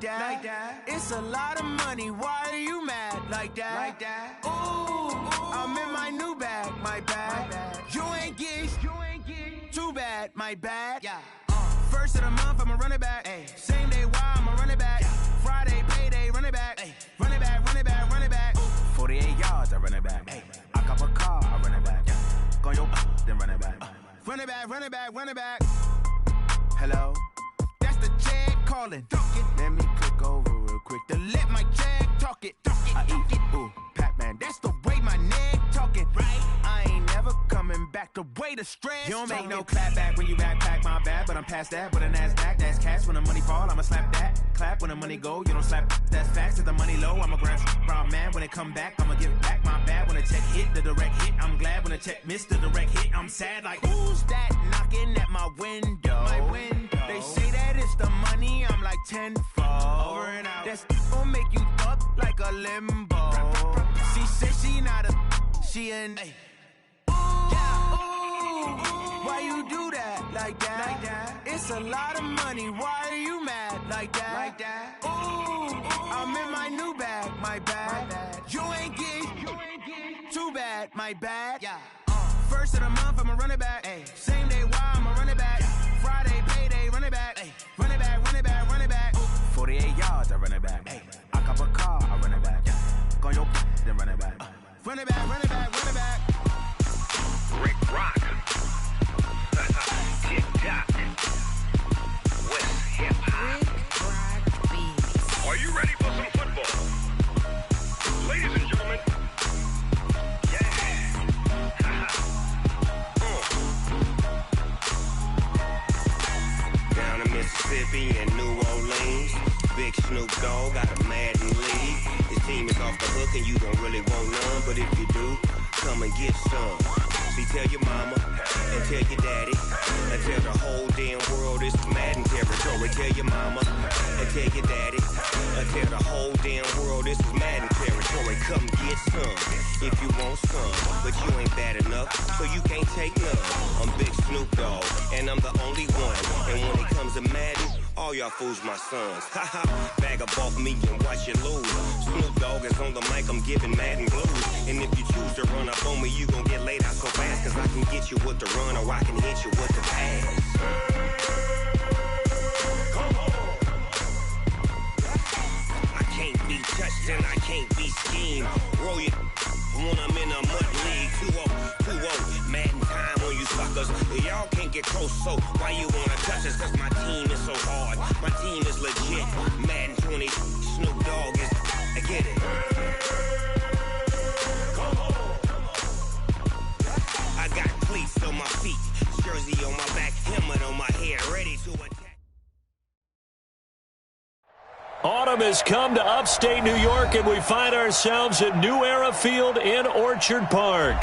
that. It's a lot of money, why are you mad like that? Ooh, I'm in my new bag, my bad. You ain't get too bad, my bad. First of the month, I'ma run it back. Same day, why I'ma run it back. Friday, payday, run it back. Run it back, run it back, run it back. 48 yards, I run it back. I cop a car, I run it back. Go yo, then run it back. Run it back, run it back, run it back. Hello? That's the jag calling. Let me click over real quick to let my jag talk it. I eat it, ooh, Pac-Man. That's the way my neck talking. Right? I ain't never coming back the way the stress. You don't make no clap back when you backpack, my bad, but I'm past that. With a NASDAQ, that's cash. When the money fall, I'ma slap that. Clap when the money go, you don't slap. That's facts. If the money low, I'ma grab brown man. When it come back, I'ma give it back, my bad. When the check hit, the direct hit, I'm glad. When the check missed the direct hit, I'm sad. Like, who's that knocking at my window? My window. They say that it's the money, I'm like tenfold. Over and out. That's gon' make you up like a limbo. She said she not a, she an. Why you do that like that? It's a lot of money, why are you mad like that? Ooh, I'm in my new bag, my bad. You ain't get too bad, my bad. First of the month, I'ma run it back. Same day, why I'ma run it back. Friday, payday, run it back. Run it back, run it back, run it back. 48 yards, I run it back. I cop a car, I run it back. Go yo, then run it back. Run it back, run it back, run it back. Rick Rock. TikTok. West Hip Hop. Rick Rock Beats. Are you ready for some football? Ladies and gentlemen. Down in Mississippi and New Orleans, Big Snoop Dogg got a Madden league. His team is off the hook and you don't really want none, but if you do, come and get some. See, tell your mama and tell your daddy and tell the whole damn world this is Madden territory. Tell your mama and tell your daddy and tell the whole damn world this is Madden territory. Come get some if you want some, but you ain't bad enough, so you can't take none. I'm Big Snoop Dogg and I'm the only one. And when it comes to Madden, all y'all fools my sons. Haha, bag up off me and watch you lose. Snoop Dogg is on the mic, I'm giving Madden blues. And if you choose to run up on me, you gon' get laid out so fast. Cause I can get you with the run or I can hit you with the pass. Come on. I can't be touched and I can't be schemed. Roll you when I'm in a mud league. 2-0, Madden time on you suckers. Y'all can't get close, so why you wanna touch us? Cause my team is so hard. My team is legit. Madden 20, Snoop Dogg is. I get it. Come on. I got cleats on my feet, jersey on my back, helmet on my head, ready to attack. Autumn has come to upstate New York, and we find ourselves at New Era Field in Orchard Park.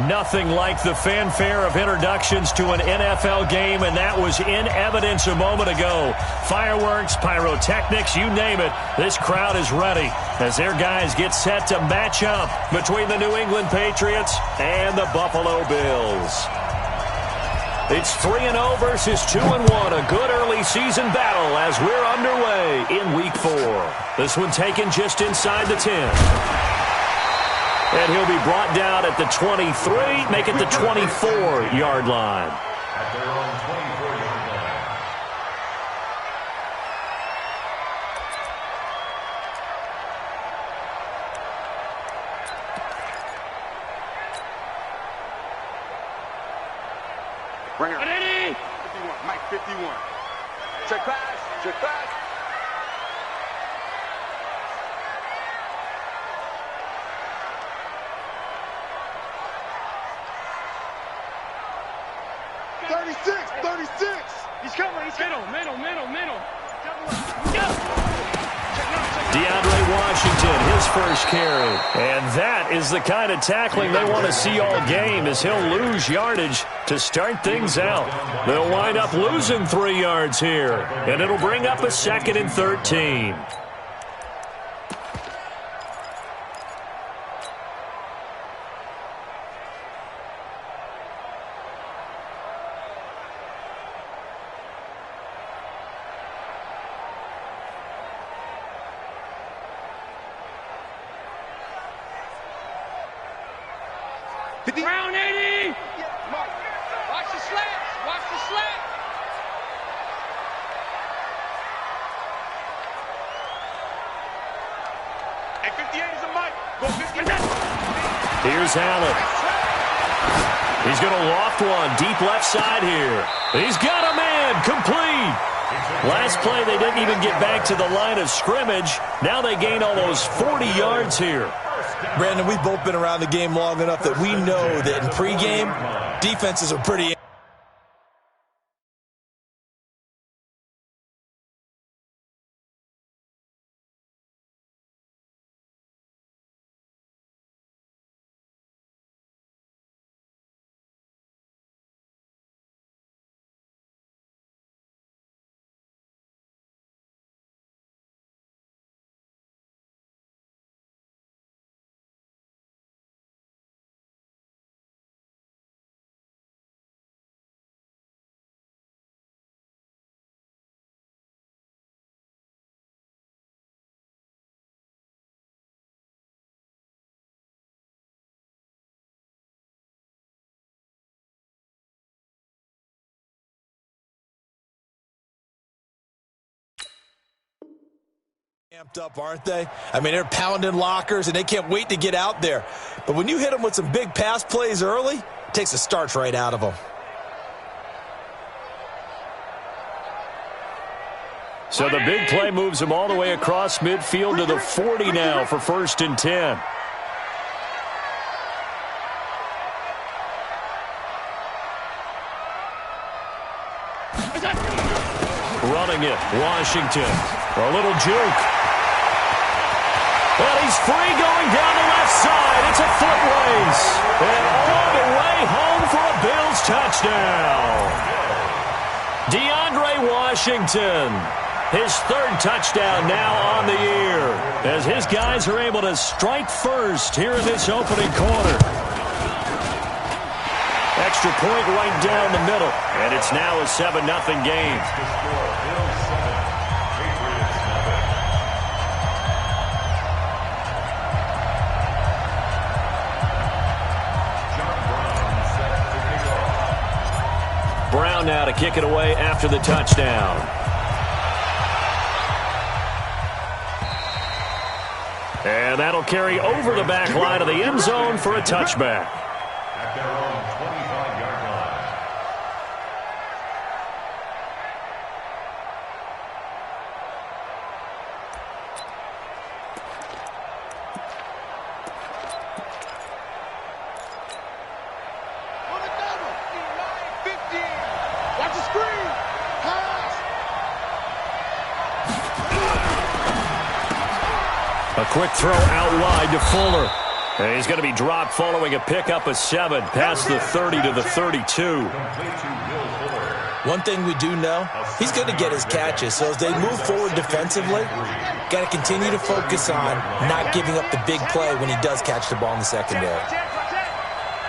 Nothing like the fanfare of introductions to an NFL game, and that was in evidence a moment ago. Fireworks, pyrotechnics, you name it. This crowd is ready as their guys get set to match up between the New England Patriots and the Buffalo Bills. It's 3-0 versus 2-1, a good early season battle as we're underway in Week 4. This one taken just inside the 10. And he'll be brought down at the 23, make it the 24-yard line. At their own 24-yard line. Bring it. 51, Mike 51. Check pass, check pass. He's coming. Middle. DeAndre Washington, his first carry. And that is the kind of tackling they want to see all game, as he'll lose yardage to start things out. They'll wind up losing 3 yards here, and it'll bring up a 2nd and 13. Round 80. Watch the slats. Watch the slats. Hey, 58 is a mic. Go 58. Here's Allen. He's going to loft one deep left side here. He's got a man. Complete. Last play, they didn't even get back to the line of scrimmage. Now they gain almost 40 yards here. Brandon, we've both been around the game long enough that we know that in pregame, defenses are pretty... amped up, aren't they? I mean, they're pounding lockers, and they can't wait to get out there. But when you hit them with some big pass plays early, it takes the starch right out of them. So the big play moves them all the way across midfield to the 40 now for 1st and 10. Running it, Washington. A little juke. Well, he's free going down the left side. It's a foot race. And all the way home for a Bills touchdown. DeAndre Washington. His 3rd touchdown now on the year. As his guys are able to strike first here in this opening quarter. Extra point right down the middle. And it's now a 7-0 game. Brown now to kick it away after the touchdown. And that'll carry over the back line of the end zone for a touchback. At their own 25-yard line. On the double. 50. Watch the screen. Pass. A quick throw out wide to Fuller. And he's going to be dropped following a pickup of 7 past the 30 to the 32. One thing we do know, he's going to get his catches. So as they move forward defensively, got to continue to focus on not giving up the big play when he does catch the ball in the secondary.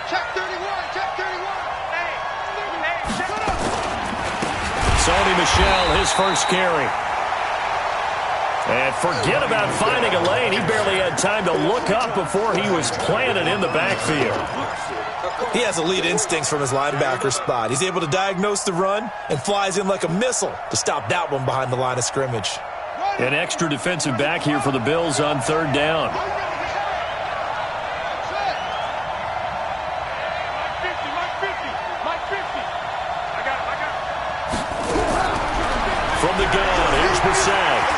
Check 31. Check 31. Hey, check it up. Sony Michel, his first carry. And forget about finding a lane. He barely had time to look up before he was planted in the backfield. He has elite instincts from his linebacker spot. He's able to diagnose the run and flies in like a missile to stop that one behind the line of scrimmage. An extra defensive back here for the Bills on 3rd down. From the gun, here's Brissett.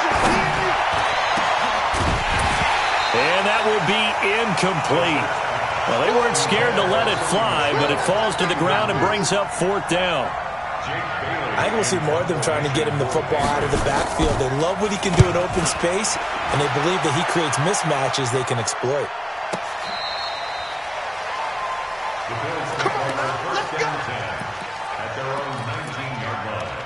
And that will be incomplete. Well, they weren't scared to let it fly, but it falls to the ground and brings up 4th down. I think we'll see more of them trying to get him the football out of the backfield. They love what he can do in open space, and they believe that he creates mismatches they can exploit. The Bills are on their 1st and 10 at their own 19-yard line.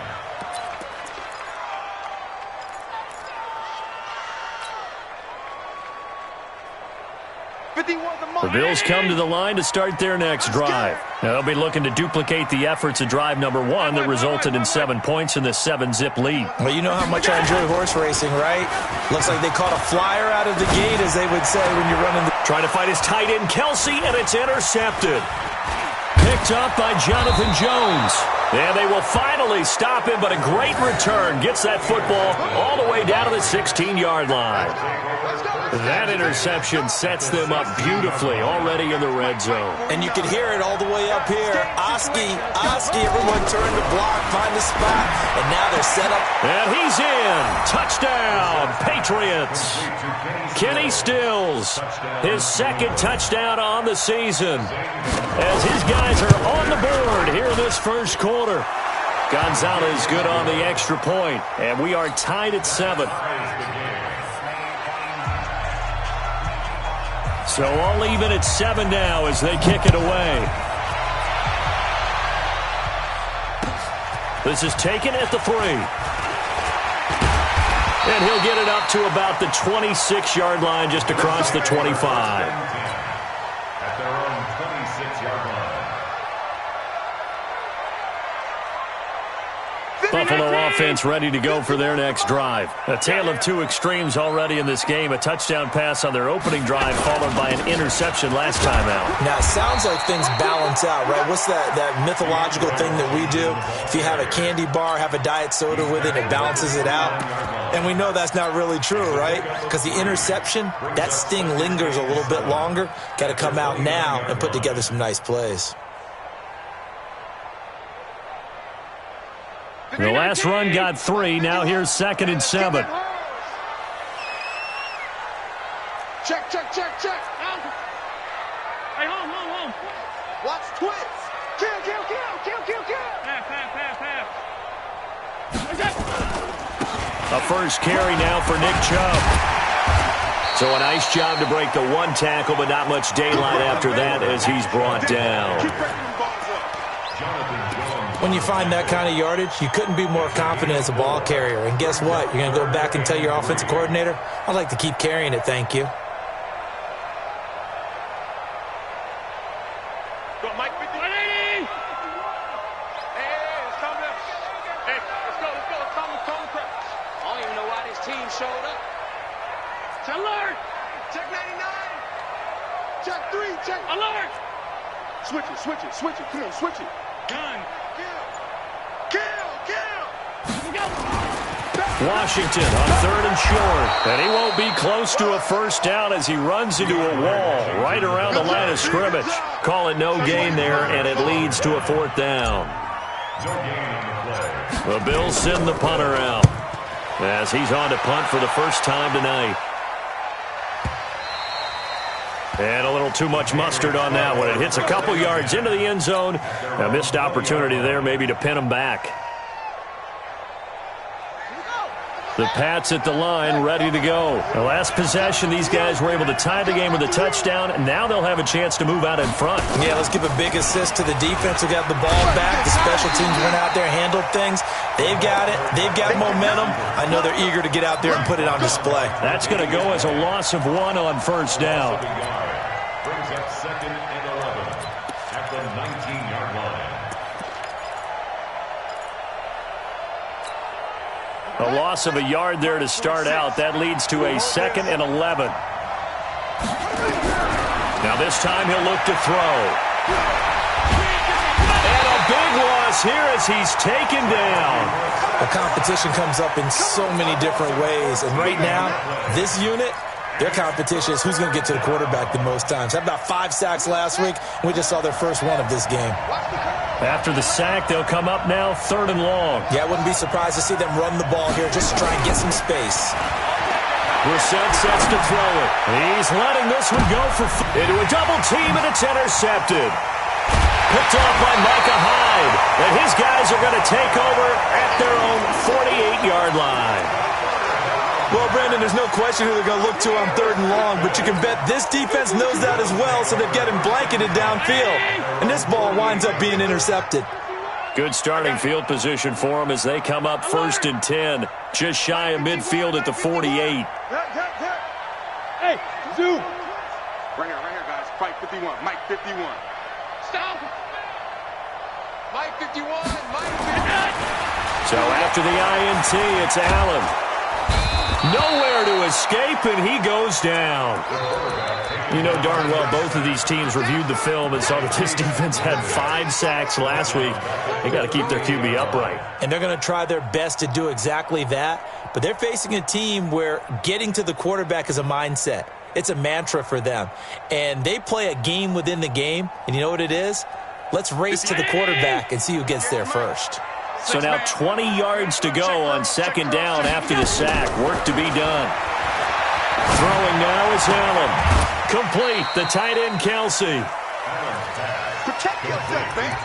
The Bills come to the line to start their next drive. Now, they'll be looking to duplicate the efforts of drive number 1 that resulted in 7 points in the 7-zip lead. Well, you know how much I enjoy horse racing, right? Looks like they caught a flyer out of the gate, as they would say when you're running the... Trying to find his tight end, Kelsey, and it's intercepted. Picked up by Jonathan Jones. And they will finally stop him, but a great return gets that football all the way down to the 16-yard line. That interception sets them up beautifully already in the red zone. And you can hear it all the way up here. Oski, everyone turned to block, find the spot, and now they're set up. And he's in. Touchdown, Patriots. Kenny Stills, his second touchdown on the season, as his guys are on the board here in this first quarter. Gonzalez good on the extra point, and we are tied at 7. So all even at 7 now as they kick it away. This is taken at the 3. And he'll get it up to about the 26-yard line, just across the 25. At their own 26-yard line. Buffalo offense ready to go for their next drive. A tale of two extremes already in this game. A touchdown pass on their opening drive followed by an interception last time out. Now, it sounds like things balance out, right? What's that mythological thing that we do? If you have a candy bar, have a diet soda with it, it balances it out. And we know that's not really true, right? Because the interception, that sting lingers a little bit longer. Got to come out now and put together some nice plays. The last run got 3. Now here's 2nd and 7. Check. Hey, home. Watch twist. Kill. Pass. A first carry now for Nick Chubb. So a nice job to break the one tackle, but not much daylight after that as he's brought down. When you find that kind of yardage, you couldn't be more confident as a ball carrier. And guess what? You're going to go back and tell your offensive coordinator, I'd like to keep carrying it, thank you. Go, Mike. 180. Hey, it's coming up. Hey, let's go. Come press. I don't even know why this team showed up. Check alert. Check 99. Check 3. Check Alert. Switch it. Come on, switch it. Gun. Washington on 3rd and short. And he won't be close to a first down as he runs into a wall right around the line of scrimmage. Call it no gain there, and it leads to a 4th down. The Bills send the punter out as he's on to punt for the first time tonight. And a little too much mustard on that one. It hits a couple yards into the end zone. A missed opportunity there maybe to pin him back. The Pats at the line, ready to go. The last possession, these guys were able to tie the game with a touchdown, and now they'll have a chance to move out in front. Yeah, let's give a big assist to the defense who got the ball back. The special teams went out there and handled things. They've got it. They've got momentum. I know they're eager to get out there and put it on display. That's going to go as a loss of 1 on first down. Brings up 2nd and 11 at the 19-yard line. A loss of a yard there to start out. That leads to a 2nd and 11. Now this time he'll look to throw. And a big loss here as he's taken down. The competition comes up in so many different ways. And right now, this unit, their competition is who's going to get to the quarterback the most times. Had about 5 sacks last week, and we just saw their first one of this game. After the sack, they'll come up now 3rd and long. Yeah, I wouldn't be surprised to see them run the ball here just to try and get some space. Brissett sets to throw it. He's letting this one go for into a double team, and it's intercepted. Picked off by Micah Hyde. And his guys are going to take over at their own 48-yard line. Well, Brandon, there's no question who they're going to look to on 3rd and long, but you can bet this defense knows that as well, so they've got him blanketed downfield. And this ball winds up being intercepted. Good starting field position for them as they come up 1st and 10, just shy of midfield at the 48. Hey, Zoo. Right here, guys. Fight 51. Mike 51. Stop. Mike 51. Mike 51. So after the INT, it's Allen. Nowhere to escape, and he goes down. You know darn well both of these teams reviewed the film and saw that this defense had 5 sacks last week. They got to keep their QB upright. And they're going to try their best to do exactly that. But they're facing a team where getting to the quarterback is a mindset. It's a mantra for them. And they play a game within the game. And you know what it is? Let's race to the quarterback and see who gets there first. So now 20 yards to go on second down after the sack. Work to be done. Throwing now is Allen. Complete. The tight end, Kelsey. Protect yourself, man.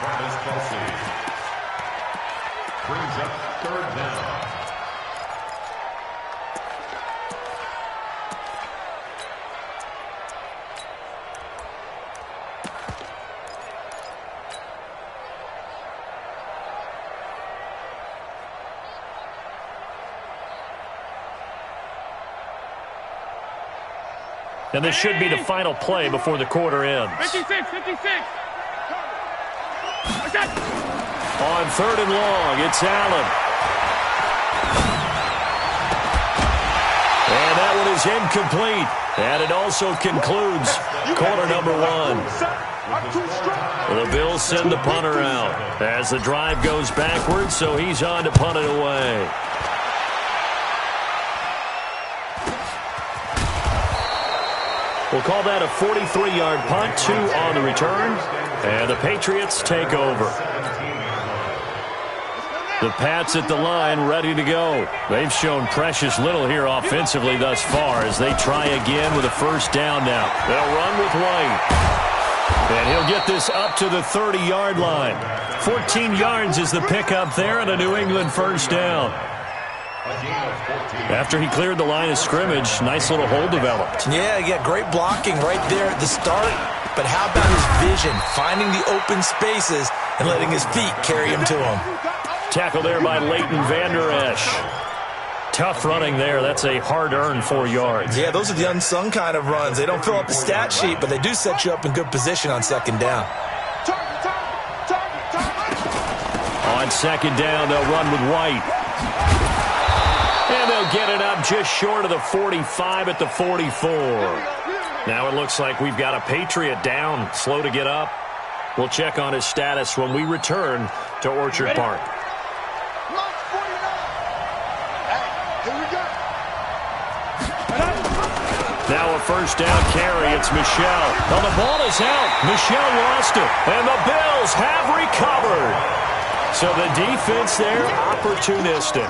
Brings up third down. And this should be the final play before the quarter ends. 56. On third and long, it's Allen. And that one is incomplete. And it also concludes quarter number 1. The Bills send the punter out as the drive goes backwards, so he's on to punt it away. We'll call that a 43-yard punt, 2 on the return, and the Patriots take over. The Pats at the line, ready to go. They've shown precious little here offensively thus far as they try again with a first down now. They'll run with White. And he'll get this up to the 30-yard line. 14 yards is the pickup there and a New England first down. After he cleared the line of scrimmage, nice little hole developed. Yeah, great blocking right there at the start. But how about his vision, finding the open spaces and letting his feet carry him to him. Tackle there by Leighton Vander Esch. Tough running there. That's a hard-earned 4 yards. Yeah, those are the unsung kind of runs. They don't fill up the stat sheet, but they do set you up in good position on second down. On second down, they'll run with White. And they'll get it up just short of the 45 at the 44. Now it looks like we've got a Patriot down, slow to get up. We'll check on his status when we return to Orchard Park. Now a first down carry. It's Michel. Well, the ball is out. Michel lost it. And the Bills have recovered. So the defense there, opportunistic.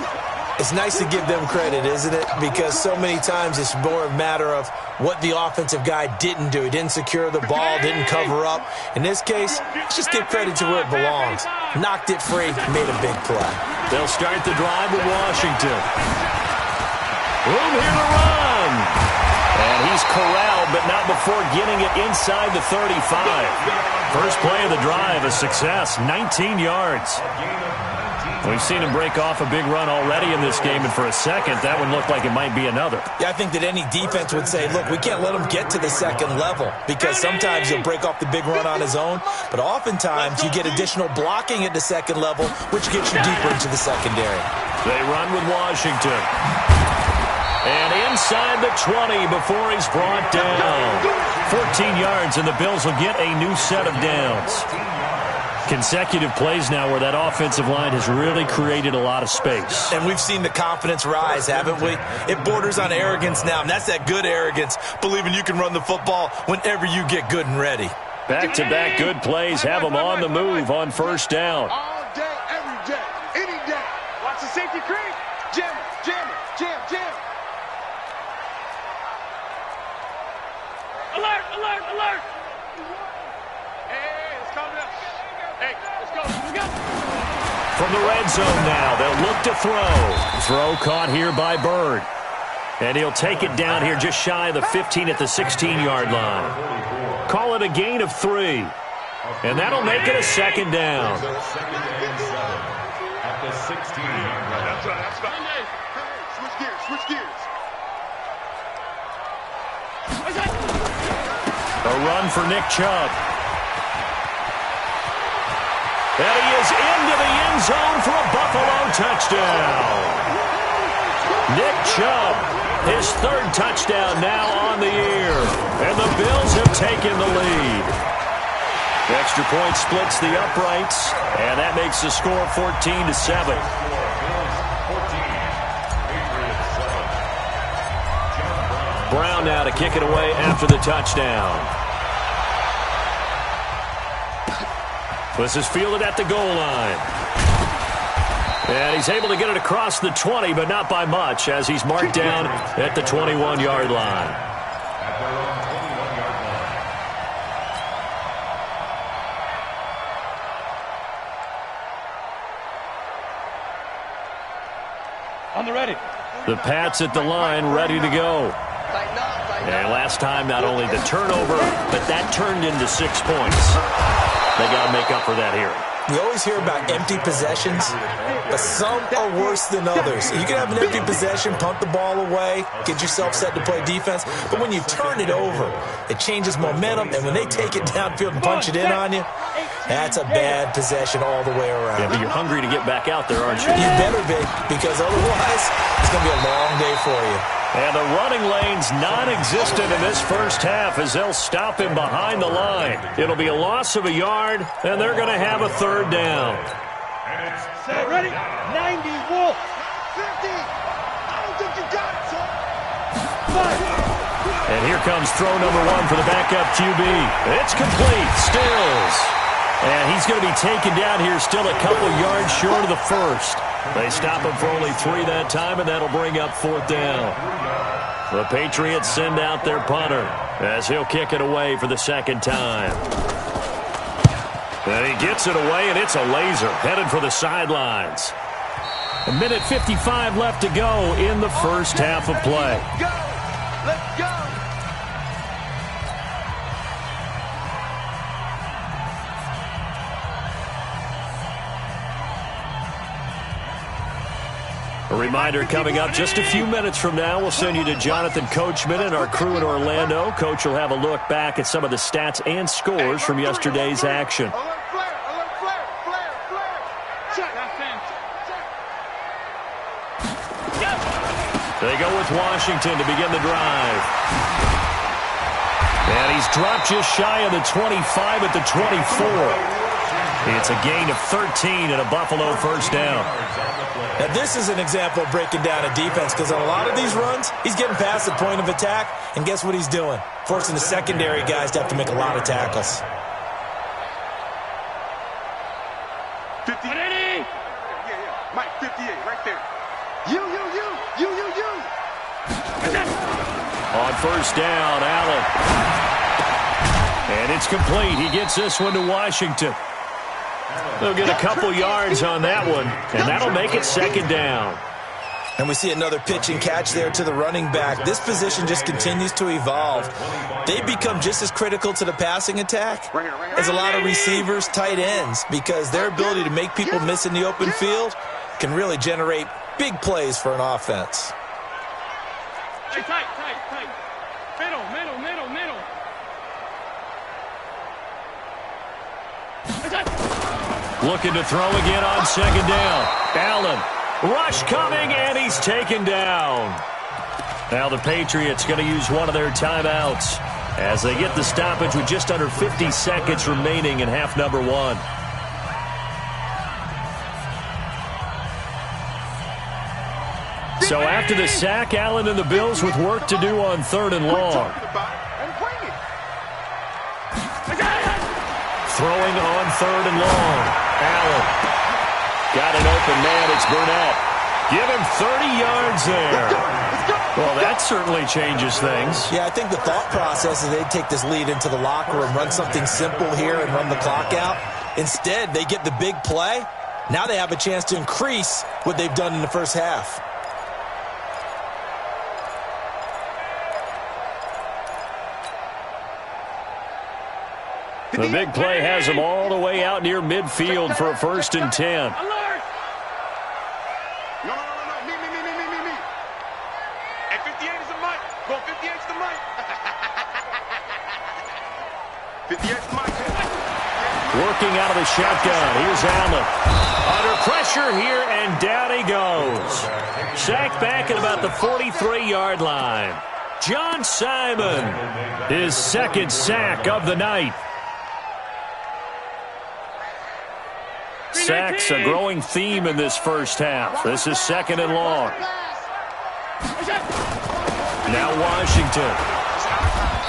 It's nice to give them credit, isn't it? Because so many times it's more a matter of what the offensive guy didn't do. He didn't secure the ball, didn't cover up. In this case, let's just give credit to where it belongs. Knocked it free, made a big play. They'll start the drive with Washington. Room here to run. And he's corralled, but not before getting it inside the 35. First play of the drive, a success, 19 yards. We've seen him break off a big run already in this game, and for a second, that one looked like it might be another. Yeah, I think that any defense would say, look, we can't let him get to the second level because sometimes he'll break off the big run on his own, but oftentimes you get additional blocking at the second level, which gets you deeper into the secondary. They run with Washington. And inside the 20 before he's brought down. 14 yards, and the Bills will get a new set of downs. Consecutive plays now where that offensive line has really created a lot of space. And we've seen the confidence rise, haven't we? It borders on arrogance now, and that's that good arrogance, believing you can run the football whenever you get good and ready. Back-to-back good plays have them on the move on first down. All day, every day, any day. Watch the safety creep. Jam, jam, jam, jam. Alert, alert, alert. Hey, it's coming up. Hey, let's go. Let's go. From the red zone now, they'll look to throw. Throw caught here by Bird. And he'll take it down here just shy of the 15 at the 16-yard line. Call it a gain of 3. And that'll make it a second down. Second and 7 at the 16-yard line. That's right, that's right. Switch gears, switch gears. A run for Nick Chubb. And he is into the end zone for a Buffalo touchdown. Nick Chubb, his third touchdown now on the year. And the Bills have taken the lead. Extra point splits the uprights, and that makes the score 14-7. Brown now to kick it away after the touchdown. This is fielded at the goal line. And he's able to get it across the 20, but not by much, as he's marked down at the 21-yard line. On the ready. The Pats at the line, ready to go. And last time, not only the turnover, but that turned into 6 points. They got to make up for that here. We always hear about empty possessions, but some are worse than others. You can have an empty possession, punt the ball away, get yourself set to play defense, but when you turn it over, it changes momentum, and when they take it downfield and punch it in on you, that's a bad possession all the way around. Yeah, but you're hungry to get back out there, aren't you? You better be, because otherwise, it's going to be a long day for you. And the running lane's non-existent in this first half as they'll stop him behind the line. It'll be a loss of a yard, and they're going to have a third down. Set, ready? 90, Wolf. 50. I don't think you got it, son. 5. And here comes throw number 1 for the backup QB. It's complete. Stills. And he's going to be taken down here still a couple yards short of the first. They stop him for only 3 that time, and that'll bring up 4th down. The Patriots send out their punter as he'll kick it away for the second time. And he gets it away, and it's a laser headed for the sidelines. 1:55 left to go in the first half of play. Go! Let's go! A reminder coming up just a few minutes from now, we'll send you to Jonathan Coachman and our crew in Orlando. Coach will have a look back at some of the stats and scores from yesterday's action. They go with Washington to begin the drive. And he's dropped just shy of the 25 at the 24. It's a gain of 13 and a Buffalo first down. Now, this is an example of breaking down a defense, because on a lot of these runs, he's getting past the point of attack, and guess what he's doing? Forcing the secondary guys to have to make a lot of tackles. 50. Yeah. Mike, 58, right there. You. On first down, Allen. And it's complete. He gets this one to Washington. They'll get a couple yards on that one, and that'll make it second down. And we see another pitch and catch there to the running back. This position just continues to evolve. They become just as critical to the passing attack as a lot of receivers, tight ends, because their ability to make people miss in the open field can really generate big plays for an offense. Hey, tight. Middle. Looking to throw again on second down. Allen, rush coming, and he's taken down. Now the Patriots going to use one of their timeouts as they get the stoppage with just under 50 seconds remaining in half number 1. So after the sack, Allen and the Bills with work to do on 3rd and long. Throwing on 3rd and long. Allen got an open man. It's Burnett. Give him 30 yards there. Well, that certainly changes things. Yeah, I think the thought process is they'd take this lead into the locker room, run something simple here and run the clock out. Instead, they get the big play. Now they have a chance to increase what they've done in the first half. The big play has him all the way out near midfield for a 1st and 10. No. Me. At 58 is the mic. Go 58's the mic. 58's the mic. Working out of the shotgun. Here's Allen. Under pressure here, and down he goes. Sacked back at about the 43-yard line. John Simon, his second sack of the night. Sacks a growing theme in this first half. This is 2nd and long. Now Washington.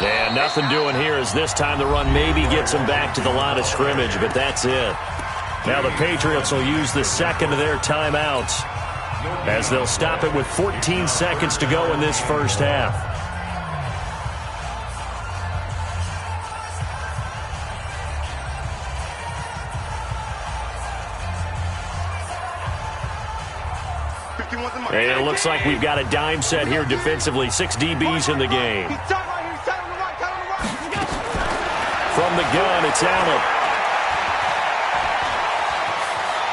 And nothing doing here as this time the run maybe gets them back to the line of scrimmage, but that's it. Now the Patriots will use the second of their timeouts as they'll stop it with 14 seconds to go in this first half. And it looks like we've got a dime set here defensively. 6 DBs in the game. From the gun, it's Allen.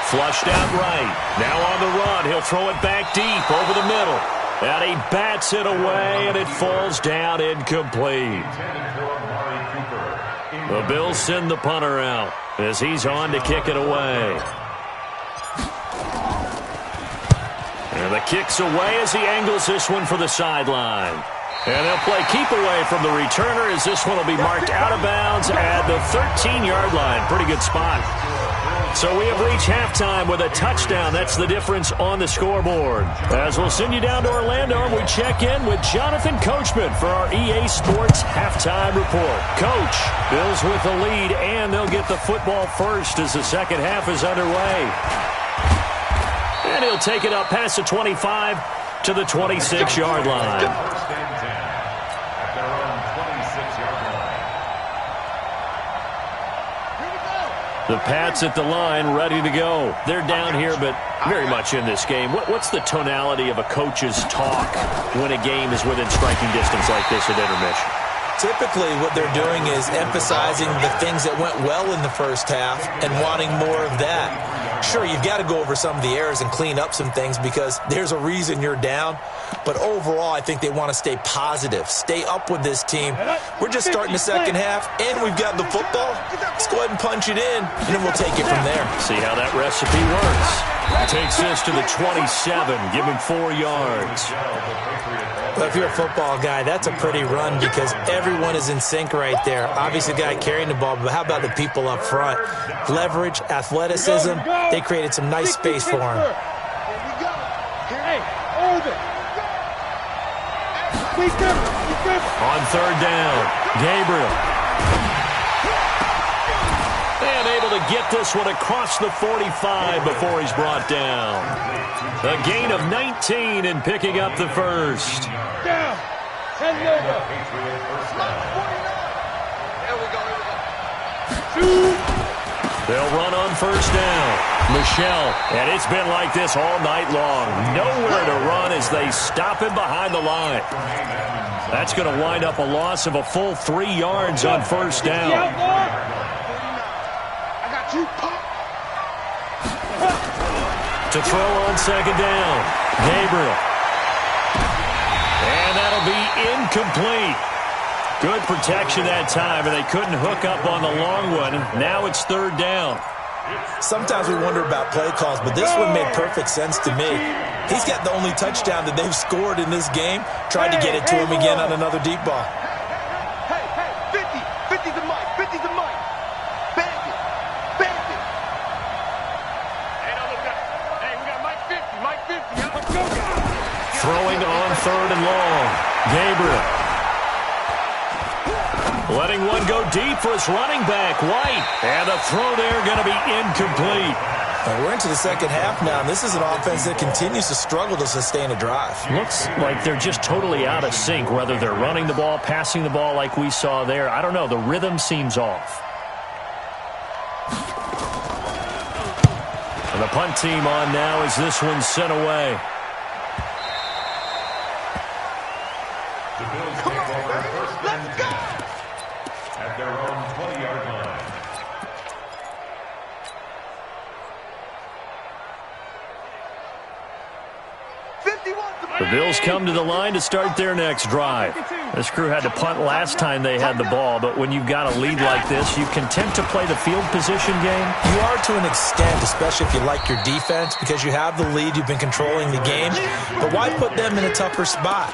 Flushed out right. Now on the run. He'll throw it back deep over the middle. And he bats it away, and it falls down incomplete. The Bills send the punter out as he's on to kick it away. And the kick's away as he angles this one for the sideline. And they'll play keep away from the returner as this one will be marked out of bounds at the 13-yard line. Pretty good spot. So we have reached halftime with a touchdown. That's the difference on the scoreboard. As we'll send you down to Orlando, and we check in with Jonathan Coachman for our EA Sports Halftime Report. Coach, Bills with the lead, and they'll get the football first as the second half is underway. And he'll take it up past the 25 to the 26-yard line. The Pats at the line, ready to go. They're down here, but very much in this game. What's the tonality of a coach's talk when a game is within striking distance like this at intermission? Typically, what they're doing is emphasizing the things that went well in the first half and wanting more of that. Sure, you've got to go over some of the errors and clean up some things because there's a reason you're down. But overall, I think they want to stay positive, stay up with this team. We're just starting the second half, and we've got the football. Let's go ahead and punch it in, and then we'll take it from there. See how that recipe works. Takes this to the 27, give him 4 yards. Well, if you're a football guy, that's a pretty run because everyone is in sync right there. Obviously, the guy carrying the ball, but how about the people up front? Leverage, athleticism, they created some nice space for him. On third down, Gabriel. And able to get this one across the 45 before he's brought down. A gain of 19 and picking up the first. Down. They'll run on first down. Michelle, and it's been like this all night long. Nowhere to run as they stop him behind the line. That's going to wind up a loss of a full 3 yards on first down. To throw on second down, Gabriel. And that'll be incomplete. Good protection that time, and they couldn't hook up on the long one. Now it's third down. Sometimes we wonder about play calls, but this one made perfect sense to me. He's got the only touchdown that they've scored in this game. Tried to get it to him again on another deep ball. Hey, 50's a mic, 50's a mic. Bang it. Hey, no, look at that. Hey, we got Mike 50. Throwing on third and long, Gabriel. Letting one go deep for his running back, White. And the throw there going to be incomplete. We're into the second half now, and this is an offense that continues to struggle to sustain a drive. Looks like they're just totally out of sync, whether they're running the ball, passing the ball like we saw there. I don't know. The rhythm seems off. And the punt team on now as this one's sent away. At their own 20-yard line. The Bills come to the line to start their next drive. This crew had to punt last time they had the ball, but when you've got a lead like this, you content to play the field position game? You are to an extent, especially if you like your defense, because you have the lead, you've been controlling the game. But why put them in a tougher spot?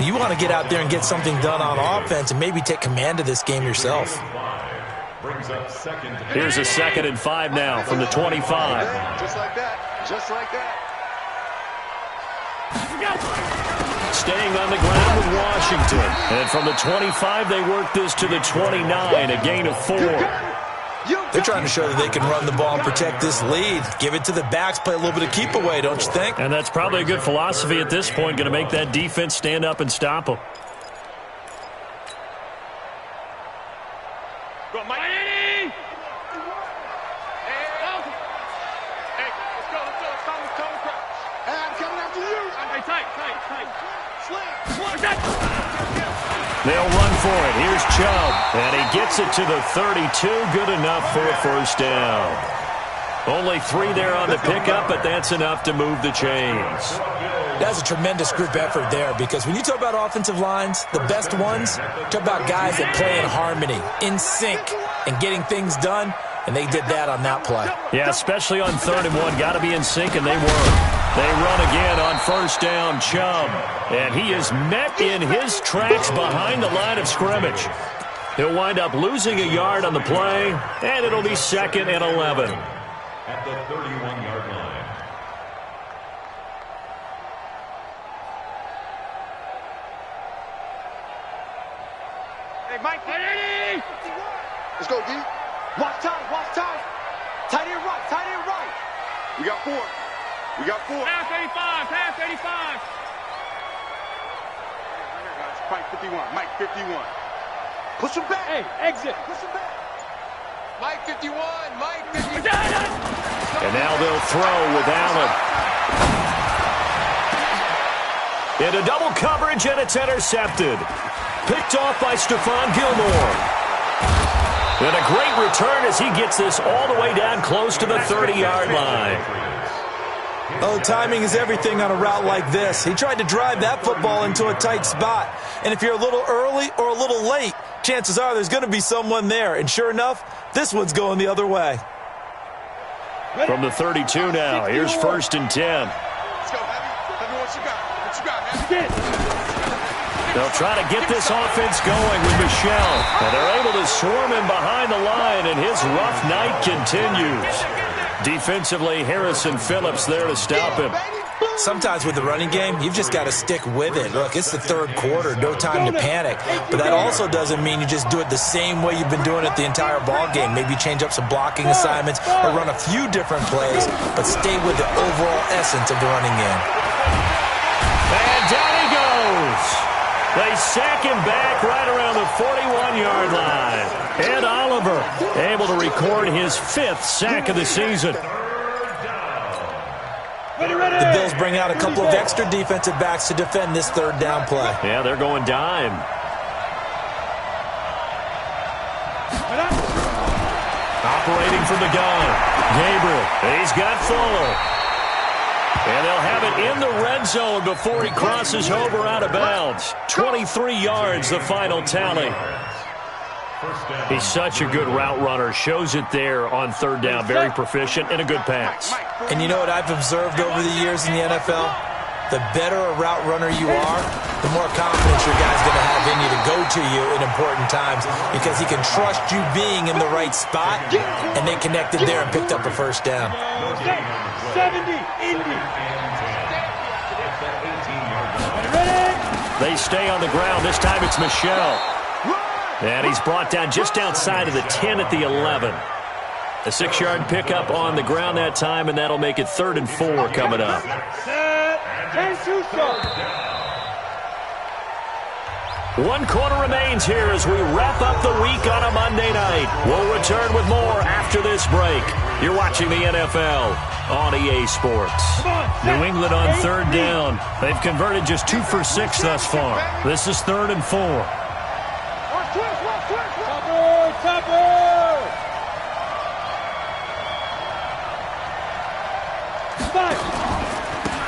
You want to get out there and get something done on offense and maybe take command of this game yourself. Here's a 2nd and 5 now from the 25. Just like that. Just like that. Staying on the ground with Washington. And from the 25, they work this to the 29, a gain of 4. They're trying to show that they can run the ball and protect this lead. Give it to the backs, play a little bit of keep away, don't you think? And that's probably a good philosophy at this point, going to make that defense stand up and stop them. Go, Mike. Hey, let's go. Hey, I'm coming after you. Hey, tight. They'll run for it. Here's Chubb. And he gets it to the 32. Good enough for a first down. Only 3 there on the pickup, but that's enough to move the chains. That's a tremendous group effort there, because when you talk about offensive lines, the best ones, talk about guys that play in harmony, in sync, and getting things done, and they did that on that play. Yeah, especially on 3rd and 1. Got to be in sync, and they were. They run again on first down, Chubb. And he is met in his tracks behind the line of scrimmage. He'll wind up losing a yard on the play, and it'll be 2nd and 11. At the 31-yard line. Hey, Mike. Hey. Let's go, D. Watch time. Tight end right. We got 4. Pass 85. Mike 51. Push him back. Hey, exit. Push him back. Mike 51. And now they'll throw with Allen. Into double coverage, and it's intercepted. Picked off by Stephon Gilmore. And a great return as he gets this all the way down close to the 30-yard line. Oh, timing is everything on a route like this. He tried to drive that football into a tight spot. And if you're a little early or a little late, chances are there's going to be someone there. And sure enough, this one's going the other way. From the 32 now, here's 1st and 10. Let's go, Heavy. Tell me what you got, Heavy. They'll try to get this offense going with Michelle. And they're able to swarm him behind the line, and his rough night continues. Defensively, Harrison Phillips there to stop him. Sometimes with the running game, you've just got to stick with it. Look, it's the 3rd quarter, no time to panic. But that also doesn't mean you just do it the same way you've been doing it the entire ball game. Maybe change up some blocking assignments or run a few different plays, but stay with the overall essence of the running game. And down he goes. They sack him back right around the 41-yard line. Ed Oliver able to record his 5th sack of the season. The Bills bring out a couple of extra defensive backs to defend this 3rd down play. Yeah, they're going dime. Operating from the gun. Gabriel, he's got Fuller. And they'll have it in the red zone before he crosses over out of bounds. 23 yards, the final tally. He's such a good route runner. Shows it there on 3rd down. Very proficient and a good pass. And you know what I've observed over the years in the NFL? The better a route runner you are, the more confidence your guy's going to have in you to go to you in important times, because he can trust you being in the right spot, and they connected there and picked up a first down. 70, Indy. They stay on the ground. This time it's Michelle. And he's brought down just outside of the 10 at the 11. A 6-yard pickup on the ground that time, and that'll make it 3rd and 4 coming up. One quarter remains here as we wrap up the week on a Monday night. We'll return with more after this break. You're watching the NFL on EA Sports. New England on 3rd down. They've converted just 2 for 6 thus far. This is 3rd and 4.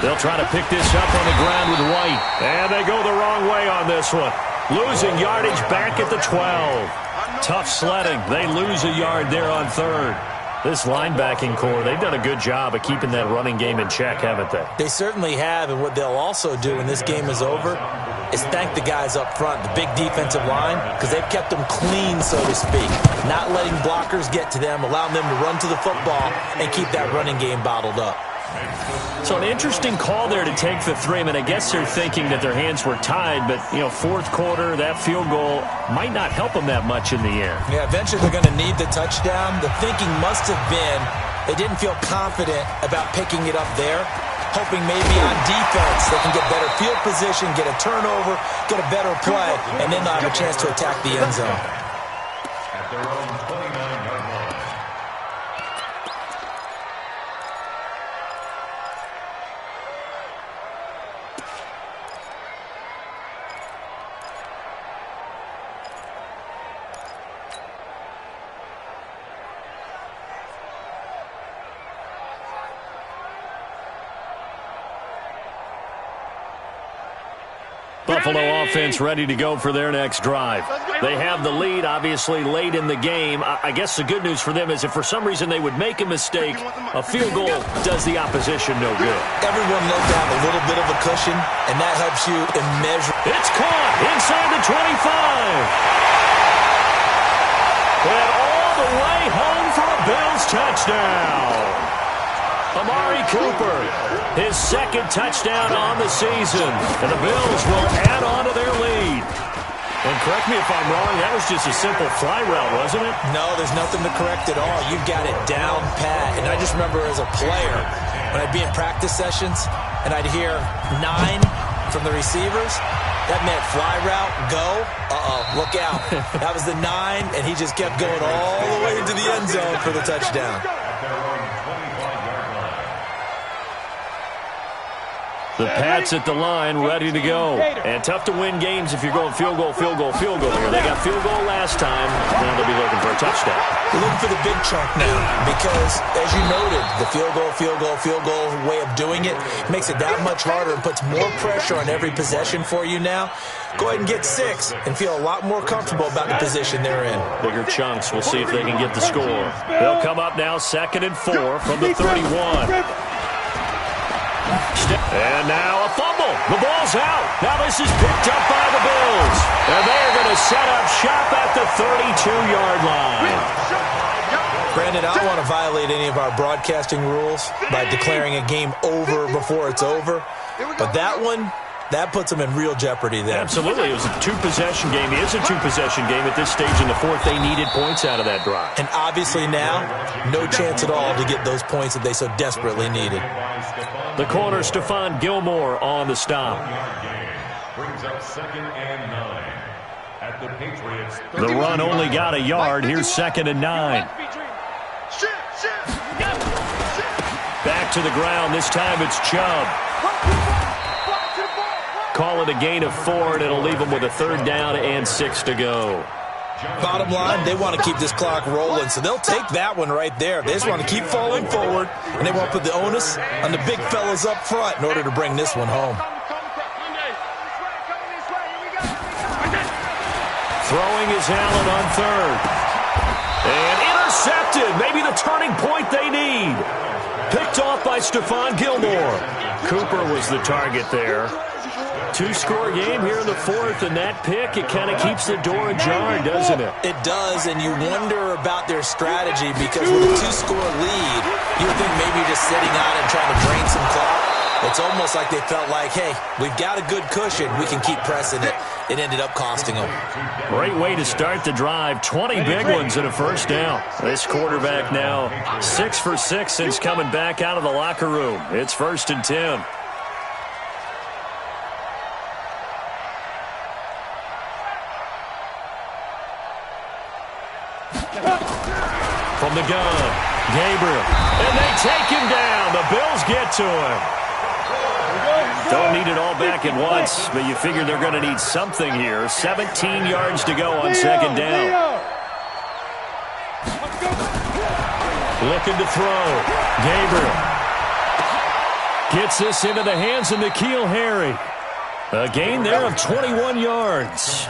They'll try to pick this up on the ground with White. And they go the wrong way on this one. Losing yardage back at the 12. Tough sledding. They lose a yard there on third. This linebacking core, they've done a good job of keeping that running game in check, haven't they? They certainly have, and what they'll also do when this game is over is thank the guys up front, the big defensive line, because they've kept them clean, so to speak. Not letting blockers get to them, allowing them to run to the football and keep that running game bottled up. So an interesting call there to take the 3. I mean, I guess they're thinking that their hands were tied, but, fourth quarter, that field goal might not help them that much in the air. Yeah, eventually they're going to need the touchdown. The thinking must have been they didn't feel confident about picking it up there, hoping maybe on defense they can get better field position, get a turnover, get a better play, and then they'll have a chance to attack the end zone. At their own 29-yard line. Buffalo offense ready to go for their next drive. They have the lead, obviously, late in the game. I guess the good news for them is if for some reason they would make a mistake, a field goal does the opposition no good. Everyone loves to have a little bit of a cushion, and that helps you immeasurably. It's caught inside the 25. And all the way home for a Bills touchdown. Amari Cooper, his second touchdown on the season. And the Bills will add on to their lead. And correct me if I'm wrong, that was just a simple fly route, wasn't it? No, there's nothing to correct at all. You've got it down pat. And I just remember as a player, when I'd be in practice sessions, and I'd hear 9 from the receivers, that meant fly route, go, look out. That was the 9, and he just kept going all the way into the end zone for the touchdown. The Pats at the line, ready to go. And tough to win games if you're going field goal, field goal, field goal here. They got field goal last time. Now they'll be looking for a touchdown. They're looking for the big chunk now because, as you noted, the field goal way of doing it makes it that much harder and puts more pressure on every possession for you now. Go ahead and get 6 and feel a lot more comfortable about the position they're in. Bigger chunks. We'll see if they can get the score. They'll come up now 2nd and 4 from the 31. And now a fumble. The ball's out. Now this is picked up by the Bills. And they're going to set up shop at the 32-yard line. Brandon, I don't want to violate any of our broadcasting rules by declaring a game over before it's over. But that one, that puts them in real jeopardy there. Absolutely. It was a 2-possession game. It is a 2-possession game at this stage in the 4th. They needed points out of that drive. And obviously now, no chance at all to get those points that they so desperately needed. The corner, Stephon Gilmore on the stop. Brings up 2nd and 9 at the Patriots. The run only got a yard. Here's 2nd and 9. Back to the ground. This time it's Chubb. Call it a gain of 4, and it'll leave them with a 3rd down and 6 to go. Bottom line, they want to keep this clock rolling, so they'll take that one right there. They just want to keep falling forward, and they want to put the onus on the big fellas up front in order to bring this one home. Throwing is Allen on 3rd. And intercepted. Maybe the turning point they need. Picked off by Stephon Gilmore. Cooper was the target there. 2-score game here in the 4th, and that pick, it kind of keeps the door ajar, doesn't it? It does, and you wonder about their strategy because with a 2-score lead, you would think maybe just sitting on and trying to drain some clock. It's almost like they felt like, hey, we've got a good cushion. We can keep pressing it. It ended up costing them. Great way to start the drive. 20 big ones and a 1st down. This quarterback now 6 for 6 since coming back out of the locker room. It's 1st and 10. From the gun, Gabriel. And they take him down. The Bills get to him. Don't need it all back at once, but you figure they're going to need something here. 17 yards to go on 2nd down. Looking to throw. Gabriel. Gets this into the hands of N'Keal Harry. A gain there of 21 yards.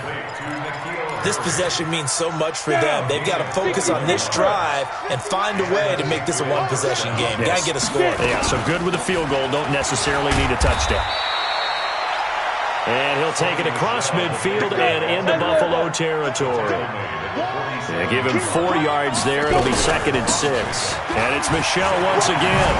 This possession means so much for them. They've got to focus on this drive and find a way to make this a one-possession game. Yes. Got to get a score. Yeah, so good with a field goal. Don't necessarily need a touchdown. And he'll take it across midfield and into Buffalo territory. Yeah, give him 4 yards there. It'll be 2nd and 6. And it's Michel once again.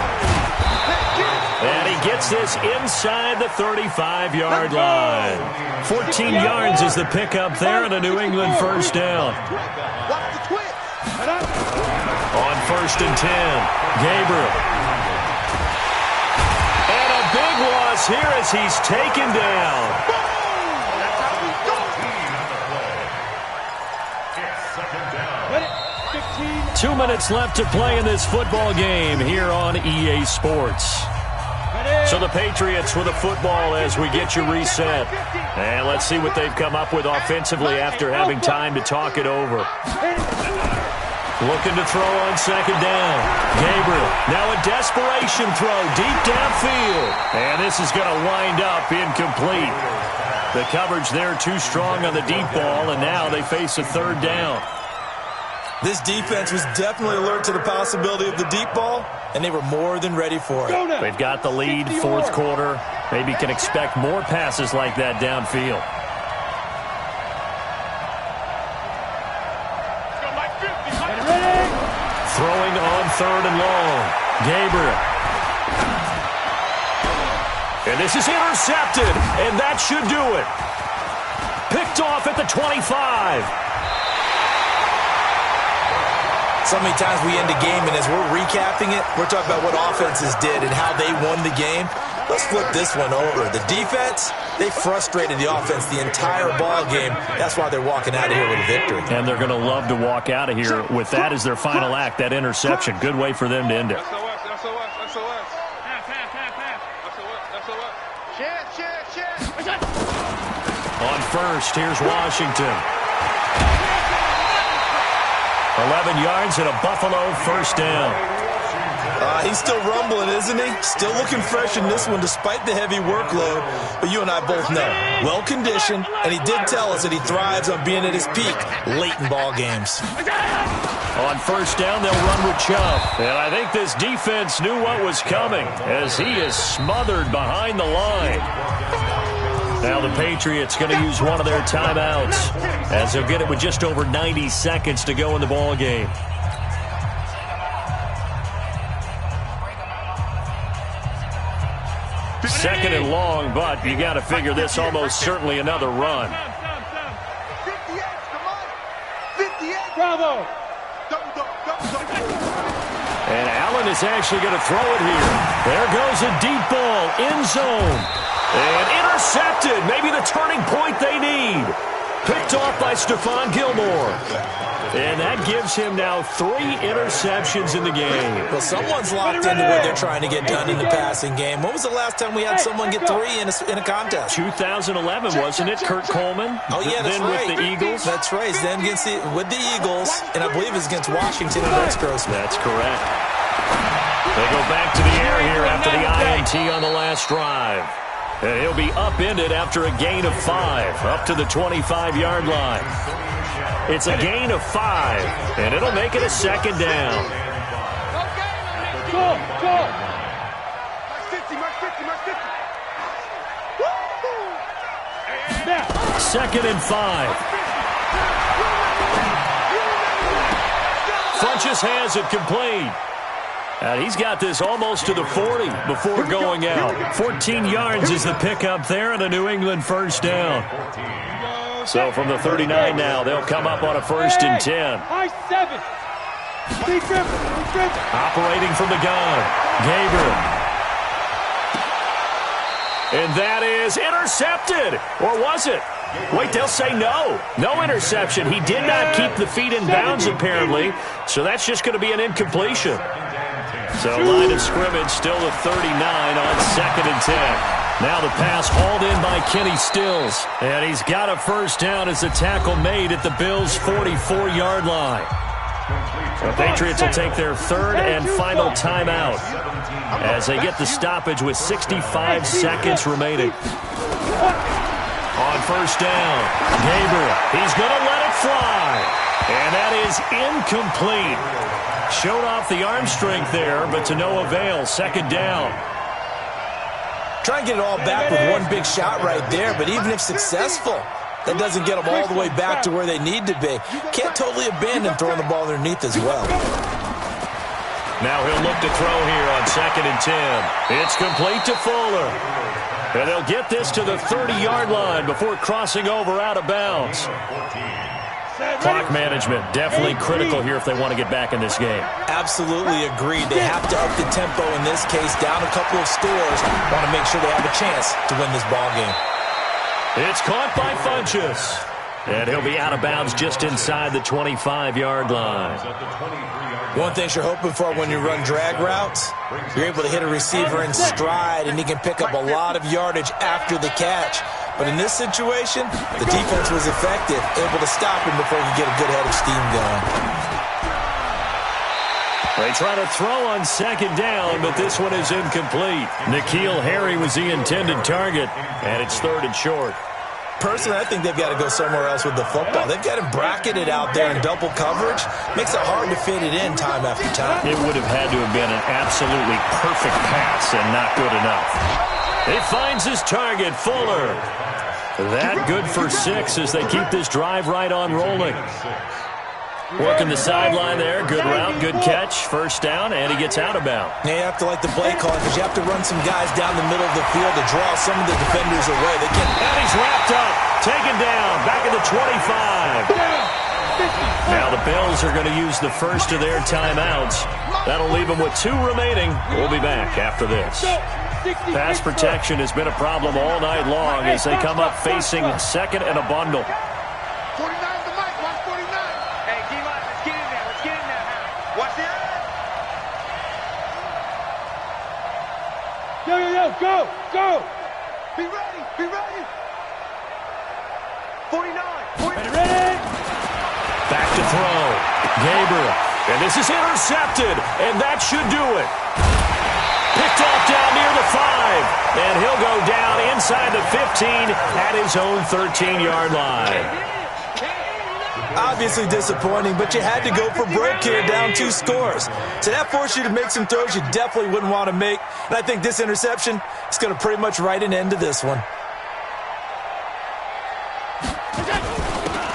And he gets this inside the 35-yard line. 14 yards is the pickup there and a New England first down. On 1st and 10, Gabriel. And a big loss here as he's taken down. 2 minutes left to play in this football game here on EA Sports. So the Patriots with a football as we get you reset. And let's see what they've come up with offensively after having time to talk it over. Looking to throw on 2nd down. Gabriel, now a desperation throw deep downfield. And this is going to wind up incomplete. The coverage there too strong on the deep ball, and now they face a 3rd down. This defense was definitely alert to the possibility of the deep ball, and they were more than ready for it. They've got the lead, 4th quarter. Maybe can expect more passes like that downfield. Throwing on 3rd and long. Gabriel. And this is intercepted, and that should do it. Picked off at the 25. So many times we end a game, and as we're recapping it, we're talking about what offenses did and how they won the game. Let's flip this one over. The defense, they frustrated the offense the entire ball game. That's why they're walking out of here with a victory. And they're going to love to walk out of here with that as their final act, that interception. Good way for them to end it. SOS. On 1st, here's Washington. 11 yards and a Buffalo first down. He's still rumbling, isn't he? Still looking fresh in this one despite the heavy workload. But you and I both know, well-conditioned, and he did tell us that he thrives on being at his peak late in ball games. On 1st down, they'll run with Chubb. And I think this defense knew what was coming as he is smothered behind the line. Now the Patriots going to use one of their timeouts as they'll get it with just over 90 seconds to go in the ball game. Second and long, but you got to figure this almost certainly another run. 58, come on. 58. Bravo. And Allen is actually going to throw it here. There goes a deep ball, end zone. And intercepted, maybe the turning point they need. Picked off by Stephon Gilmore. And that gives him now 3 interceptions in the game. Well, someone's locked into what they're trying to get done in the passing game. When was the last time we had someone get 3 in a contest? 2011, wasn't it? Kurt Coleman? Oh, yeah, that's then right. With the Eagles? That's right. Then with the Eagles, and I believe it's against Washington and Rex Grossman. That's correct. They go back to the air here after the INT on the last drive. And he'll be upended after a gain of 5, up to the 25-yard line. It's a gain of 5, and it'll make it a 2nd down. Go. Mark 50. 2nd and 5. Funches has it complete. And he's got this almost to the 40 before going out. 14 yards is the pickup there and a New England first down. So from the 39 now, they'll come up on a 1st and 10. High 7. Be driven. Operating from the gun, Gabriel. And that is intercepted. Or was it? Wait, they'll say no. No interception. He did not keep the feet in bounds, apparently. So that's just going to be an incompletion. So line of scrimmage still the 39 on 2nd and 10. Now the pass hauled in by Kenny Stills. And he's got a first down as the tackle made at the Bills' 44-yard line. The Patriots will take their third and final timeout as they get the stoppage with 65 seconds remaining. On first down, Gabriel, he's going to let it fly. And that is incomplete. Showed off the arm strength there, but to no avail. Second down. Try and get it all back with one big shot right there, but even if successful, that doesn't get them all the way back to where they need to be. Can't totally abandon throwing the ball underneath as well. Now he'll look to throw here on 2nd and 10. It's complete to Fuller. And they'll get this to the 30-yard line before crossing over out of bounds. Clock management definitely critical here if they want to get back in this game. Absolutely agreed. They have to up the tempo in this case, down a couple of scores. Want to make sure they have a chance to win this ball game. It's caught by Funchess. And he'll be out of bounds just inside the 25-yard line. One thing you're hoping for when you run drag routes, you're able to hit a receiver in stride, and he can pick up a lot of yardage after the catch. But in this situation, the defense was effective, able to stop him before he could get a good head of steam going. They try to throw on 2nd down, but this one is incomplete. N'Keal Harry was the intended target, and it's 3rd and short. Personally, I think they've got to go somewhere else with the football. They've got him bracketed out there in double coverage. Makes it hard to fit it in time after time. It would have had to have been an absolutely perfect pass and not good enough. He finds his target, Fuller. That good for 6 as they keep this drive right on rolling. Working the sideline there. Good route, good catch. First down, and he gets out of bounds. Now you have to like the play call because you have to run some guys down the middle of the field to draw some of the defenders away. They can. And he's wrapped up. Taken down. Back at the 25. Now the Bills are going to use the first of their timeouts. That'll leave them with 2 remaining. We'll be back after this. Pass protection has been a problem all night long as they come up facing 2nd and a bundle. 49 the mic. Watch 49. Hey, D-Line, let's get in there. Let's get in there. Watch the end. Go. Be ready. 49. Ready? Back to throw. Gabriel. And this is intercepted. And that should do it. Picked off down near the 5. And he'll go down inside the 15 at his own 13-yard line. Obviously disappointing, but you had to go for broke here, down 2 scores. So that forced you to make some throws you definitely wouldn't want to make. And I think this interception is going to pretty much write an end to this one.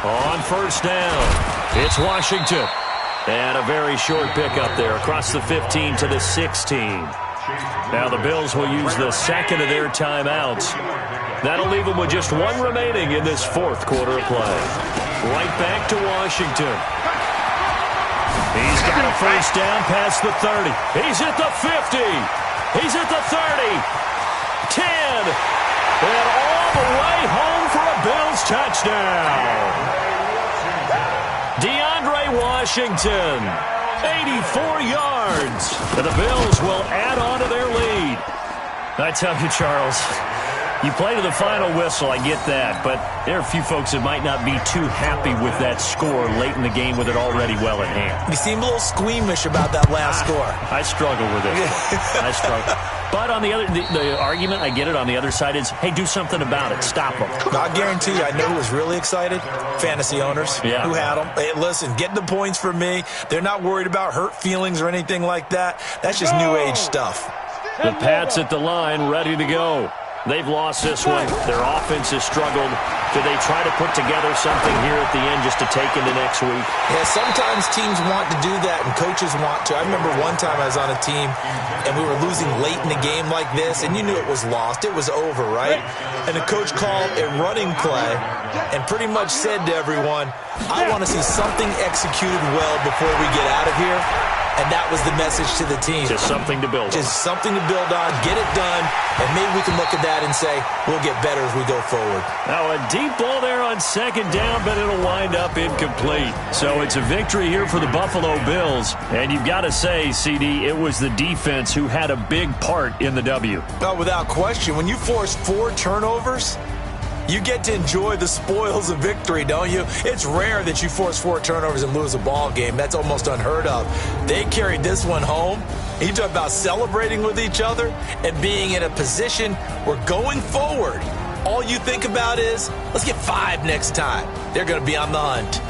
On first down, it's Washington. And a very short pickup there across the 15 to the 16. Now the Bills will use the 2nd of their timeouts. That'll leave them with just 1 remaining in this 4th quarter of play. Right back to Washington. He's got a first down past the 30. He's at the 50. He's at the 30. 10. And all the way home for a Bills touchdown. DeAndre Washington, 84 yards. And the Bills will add on to their lead. I tell you, Charles, you play to the final whistle, I get that, but there are a few folks that might not be too happy with that score late in the game with it already well in hand. You seem a little squeamish about that last score. I struggle with it. I struggle. But on the other, the argument, I get it, on the other side is, hey, do something about it. Stop them. I guarantee you, I know who was really excited. Fantasy owners who had them. Hey, listen, get the points for me. They're not worried about hurt feelings or anything like that. That's just new age stuff. The Pats at the line, ready to go. They've lost this one. Their offense has struggled. Do they try to put together something here at the end just to take into next week? Yeah, sometimes teams want to do that and coaches want to. I remember one time I was on a team and we were losing late in the game like this, and you knew it was lost. It was over, right? And the coach called a running play and pretty much said to everyone, I want to see something executed well before we get out of here. And that was the message to the team. Just something to build on. Just something to build on, get it done, and maybe we can look at that and say, we'll get better as we go forward. Now a deep ball there on 2nd down, but it'll wind up incomplete. So it's a victory here for the Buffalo Bills. And you've got to say, CD, it was the defense who had a big part in the W. No, without question. When you force 4 turnovers, You get to enjoy the spoils of victory, don't you? It's rare that you force 4 turnovers and lose a ball game. That's almost unheard of. They carried this one home. You talk about celebrating with each other and being in a position where going forward, all you think about is, let's get 5 next time. They're going to be on the hunt.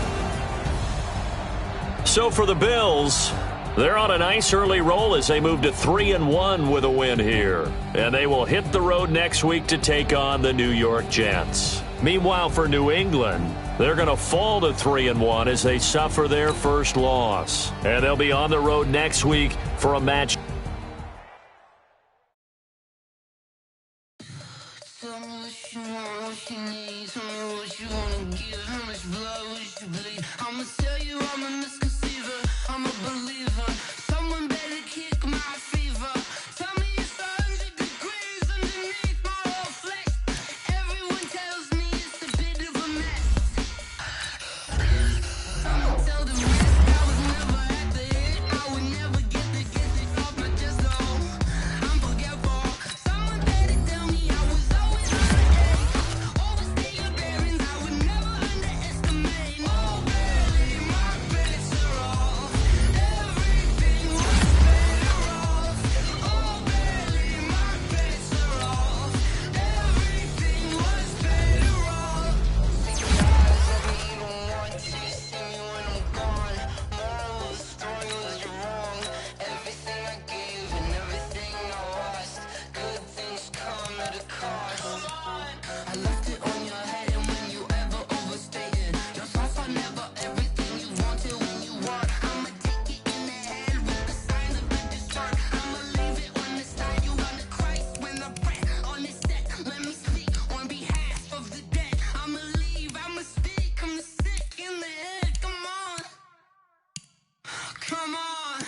So for the Bills, they're on a nice early roll as they move to 3-1 with a win here. And they will hit the road next week to take on the New York Jets. Meanwhile, for New England, they're going to fall to 3-1 as they suffer their first loss. And they'll be on the road next week for a match. I'ma tell you I'm a misconceiver, I'm a believer. Someone better kick my fever. Tell me it's 100 degrees underneath my whole flesh. Everyone tells me it's a bit of a mess. I'ma tell the rest I was never at the hit. I would never get it off my chest, though. I'm forgetful. Someone better tell me I was always on the edge. Overstay your bearings, I would never underestimate. Oh, barely, my bets are off. Everything was better off. Oh, barely, my bets are off. Everything was better off. Eyes of me don't want to see me when I'm gone. Moral of the story was you're wrong. Everything I gave and everything I lost. Good things come at a cost. I left it on your head, and when you ever overstated, your thoughts are never everything you wanted when you want. I'ma take it in the head with the signs of a dessert. I'ma leave it on the side. You wanna Christ when I pray on this set. Let me speak on behalf of the dead. I'ma leave, I'ma speak. I'm the sick in the head. Come on. Come on.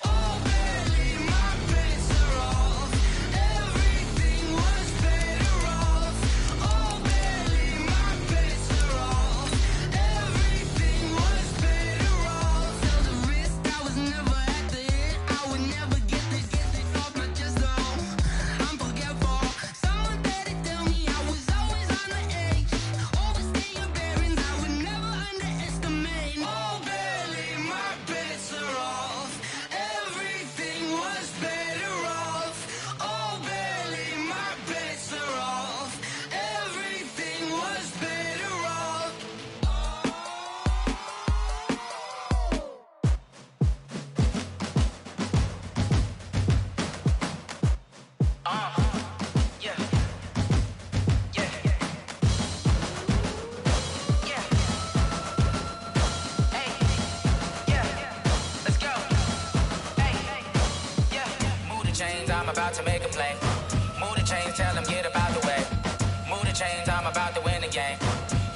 Oh, barely, my bets are off. Everything was better off. Oh, barely, my bets are off. Everything was better off. Tell the wrist I was never at the hit. I would never get it off my chest, though. I'm forgetful. Someone better tell me I was always on the edge. Overstay your bearings, I would never underestimate. Oh, barely, my bets are off. Everything was better off. Oh, barely, my bets are off. Everything was better off. Yeah. Yeah. Yeah. Hey. Yeah. Let's go. Hey. Yeah. Move the chains, I'm about to make a play. Move the chains, tell them get up out the way. Move the chains, I'm about to win the game.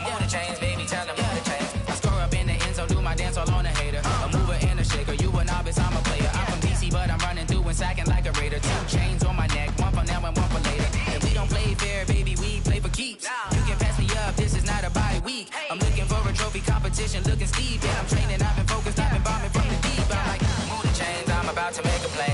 Move the chains, baby, tell them move the chains. I score up in the end zone, do my dance all on a hater. A mover and a shaker, you a novice, I'm a player. I'm from DC, but I'm running through and sacking like a raider. 2 chains on my neck, one for now and one for later. And we don't play fair, baby, we play for keeps. You can pass me up, this is not a bye week. I'm looking for a trophy competition, looking steep. Yeah, I'm training, I've been focused, I've been bombing from the deep. I'm like, move the chains, I'm about to make a play.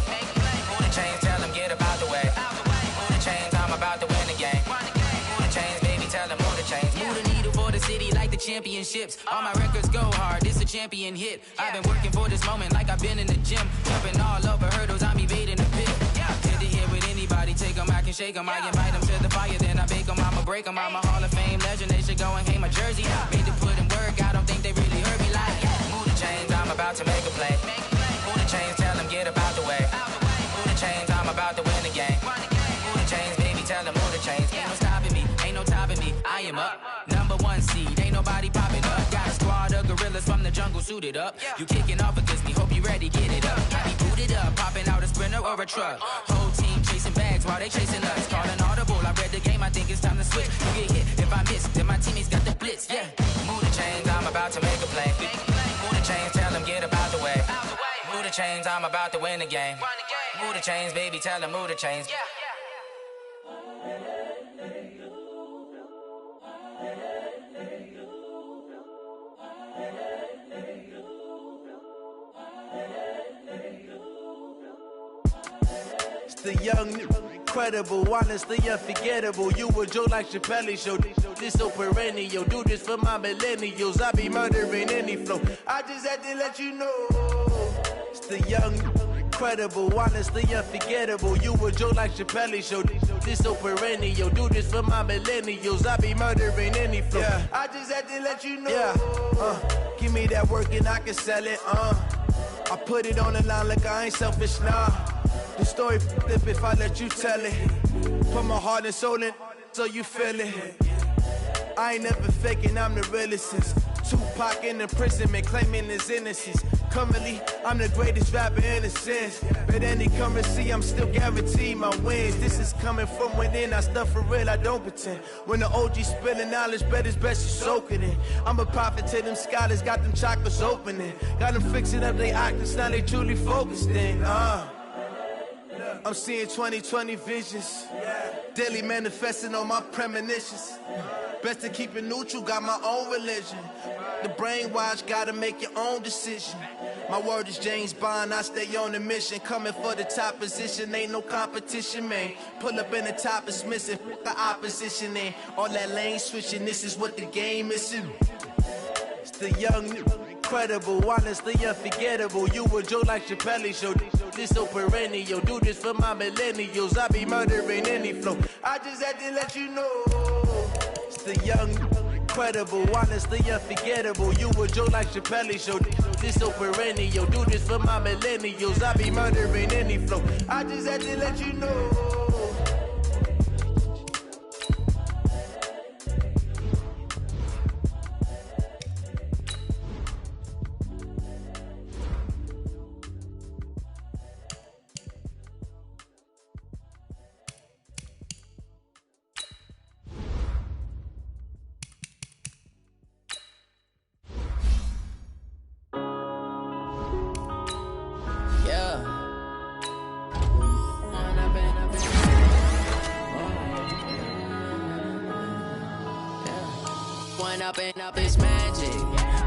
Move the chains, tell them get up out the way. Move the chains, I'm about to win the game. Move the chains, baby, tell them move the chains. Move the needle for the city like the championships. All my records go hard, this a champion hit. I've been working for this moment like I've been in the gym. Jumping all over hurdles, I'm evading the pit. Hit the hit with anybody, take them, I can shake them. I invite them to the fire, then I bake them, I'ma break them. I'm a Hall of Fame legend, they should go and hang my jersey. Made to put in work, I don't think they really heard me like, move the chains, I'm about to make a play. Move the chains, tell them get up out the way. Move the chains, I'm about to win the game. Move the chains, baby, tell them move the chains. Ain't no stopping me, ain't no topping me, I am up. Number 1 seed, ain't nobody popping up. Got a squad of gorillas from the jungle suited up. You kicking off against me, hope you ready, get it up. I be booted up, popping out a Sprinter or a truck. Whole team chasing bags while they chasing us. Calling audible, I read the game, I think it's time to switch. You get hit, if I miss, then my teammates got the blitz, yeah. Move the chains, I'm about to make a play. Move the chains, tell them get up out the way. Move the chains, I'm about to win the game. Move the chains, baby, tell them move the chains. It's the young incredible, honestly unforgettable. You a joke like Chappelle Show. This so perennial. Do this for my millennials. I be murdering any flow. I just had to let you know. It's the young, incredible, honestly unforgettable. You a joke like Chappelle Show. This so perennial. Do this for my millennials. I be murdering any flow. Yeah. I just had to let you know. Yeah. Give me that work and I can sell it. I put it on the line like I ain't selfish, nah. The story flip if I let you tell it. Put my heart and soul in so you feel it. I ain't never faking, I'm the realest since Tupac in imprisonment, claiming his innocence. Currently, I'm the greatest rapper in a sense. But any currency, I'm still guaranteed my wins. This is coming from within, I stuff for real, I don't pretend. When the OG spilling knowledge, bet it's best you soak it in. I'm a prophet to them scholars, got them chakras opening. Got them fixing up their octaves, now they truly focused in. I'm seeing 2020 visions. Daily manifesting on my premonitions. Best to keep it neutral, got my own religion. The brainwash, gotta make your own decision. My word is James Bond, I stay on the mission. Coming for the top position, ain't no competition, man. Pull up in the top is missing, the opposition in. All that lane switching, this is what the game is. It's the young, incredible, honestly unforgettable. You a joke like Chappelle Show. This so perennial. Do this for my millennials. I be murdering any flow. I just had to let you know. It's the young, incredible, honestly unforgettable. You a joke like Chappelle Show. This so perennial. Do this for my millennials. I be murdering any flow. I just had to let you know. Up is magic.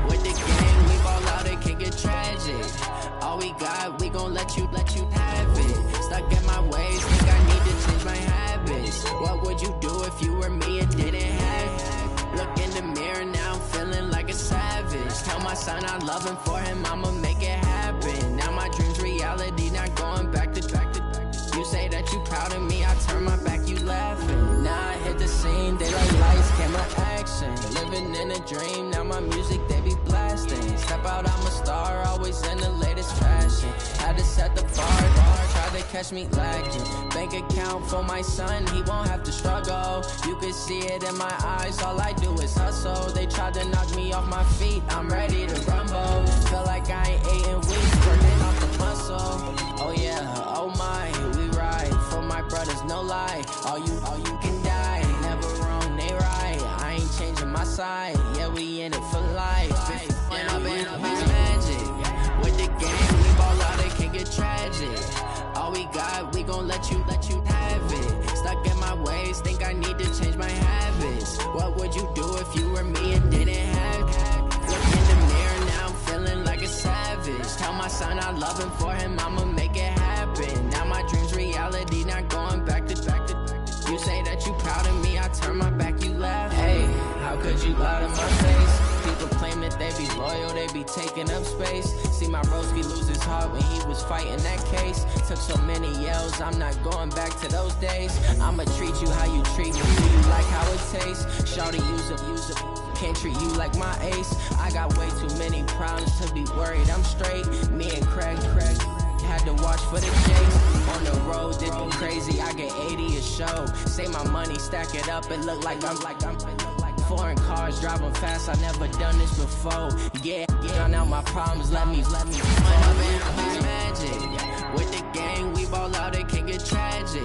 With the game, we ball out, it can get tragic. All we got, we gon' let you have it. Stuck in my ways, think I need to change my habits. What would you do if you were me and didn't have it? Look in the mirror now, I'm feeling like a savage. Tell my son I love him, for him I'ma make it happen. Now my dream's reality, not going back to. You say that you proud of me, I turn my back, you laughing. Now I hit the scene, daylight lights, camera action. Living in a dream, now my music they be blasting. Step out, I'm a star, always in the latest fashion. Had to set the bar, tried to catch me lacking. Bank account for my son, he won't have to struggle. You can see it in my eyes, all I do is hustle. They tried to knock me off my feet, I'm ready to rumble. Feel like I ain't ate in weeks, working off the muscle. Oh yeah, oh my, we ride for my brothers, no lie. All you can die, never wrong, they right. I ain't changing my side, yeah, we in it for life. When I've been up is magic. With the game, we ball out, it can get tragic. All we got, we gon' let you have it. Stuck in my ways, think I need to change my habits. What would you do if you were me and didn't have it? Look in the mirror now, I'm feeling like a savage. Tell my son I love him, for him I'ma make it happen. Now my dream's reality, not going back to. You say that you proud of me, I turn my back, you laugh. Hey, how could you lie to my face? People claim that they be loyal, they be taking up space. See my Broski lose his heart when he was fighting that case. Took so many yells, I'm not going back to those days. I'ma treat you how you treat me, do you like how it tastes? Shawty, use it, can't treat you like my ace. I got way too many problems to be worried, I'm straight. Me and Craig had to watch for the chase. On the road, this be crazy, I get 80 a show. Say my money, stack it up, it look like I'm foreign cars, driving fast, I never done this before. Yeah, drown out my problems, let me fall. It's magic. With the gang, we ball out, it can get tragic.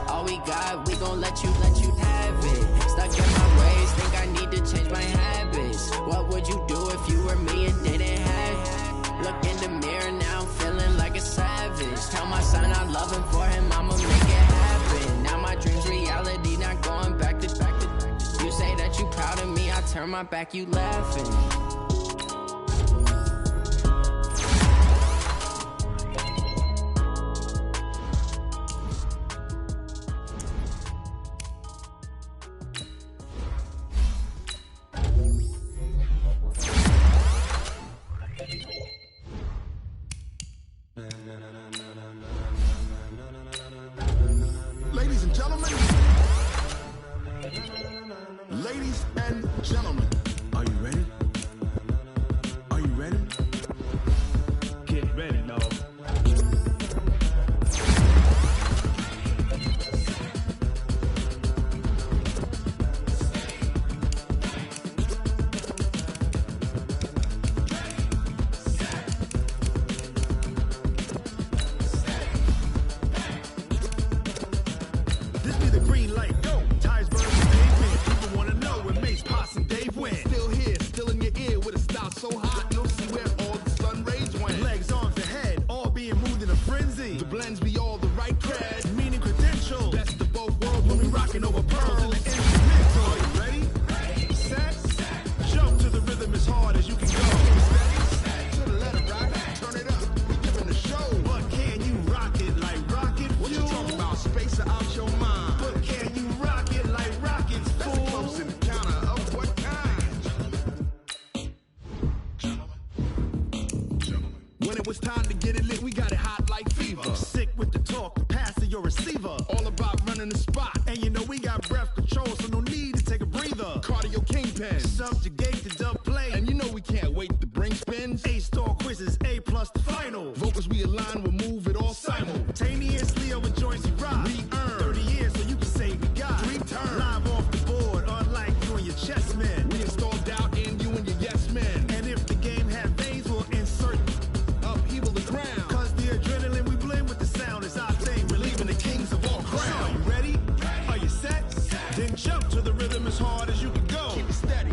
All we got, we gon' let you have it. Stuck in my ways, think I need to change my habits. What would you do if you were me and didn't have it? Look in the mirror now, I'm feeling like a savage. Tell my son I love him, for him I'ma make it happen. Now my dream's reality, not going back to. You say that you proud of me, I turn my back, you laughing. gentlemen. Ladies and gentlemen, are you ready? Are you ready? Get ready, no. This be the green light, go. Tires burn the pavement. People wanna know when Mace, Pops, and Dave went. Still here, still in your ear with a style so hot, you'll see where all the sun rays went. Legs, arms, and head, all being moved in a frenzy. The blends be all the right cred, meaning credentials. Best of both worlds when we rocking over pearls in the instrumental. Are you ready? Set, jump to the rhythm as hard as you can go. Steady, to the letter right, turn it up. We giving the show. But can you rock it like rocket? What you talking about? Space out your mind. But can you rock it like rockets? Fool. That's close in the counter of what kind? When it was time to get it lit, we got it hot like fever. Sick with the talk, pass to your receiver. All about running the spot. And you know we got breath control, so no need to take a breather. Cardio kingpin, subjugate the dub play. And you know we can't wait to bring spins. A-star quizzes, A+ the final. Vocals we align, we'll move it all simultaneously over joints we rock. We earn 30 years, so you can say we got 3 turns. Live off the board, unlike you and your chess men. We install doubt in you and your yes men. And if the game had veins, we'll insert upheaval the ground. Cause the adrenaline we blend with the sound is our thing. Relieving the kings of all crowns. Are you ready? Are you set? Then jump to the rhythm as hard as you can go. Keep it steady,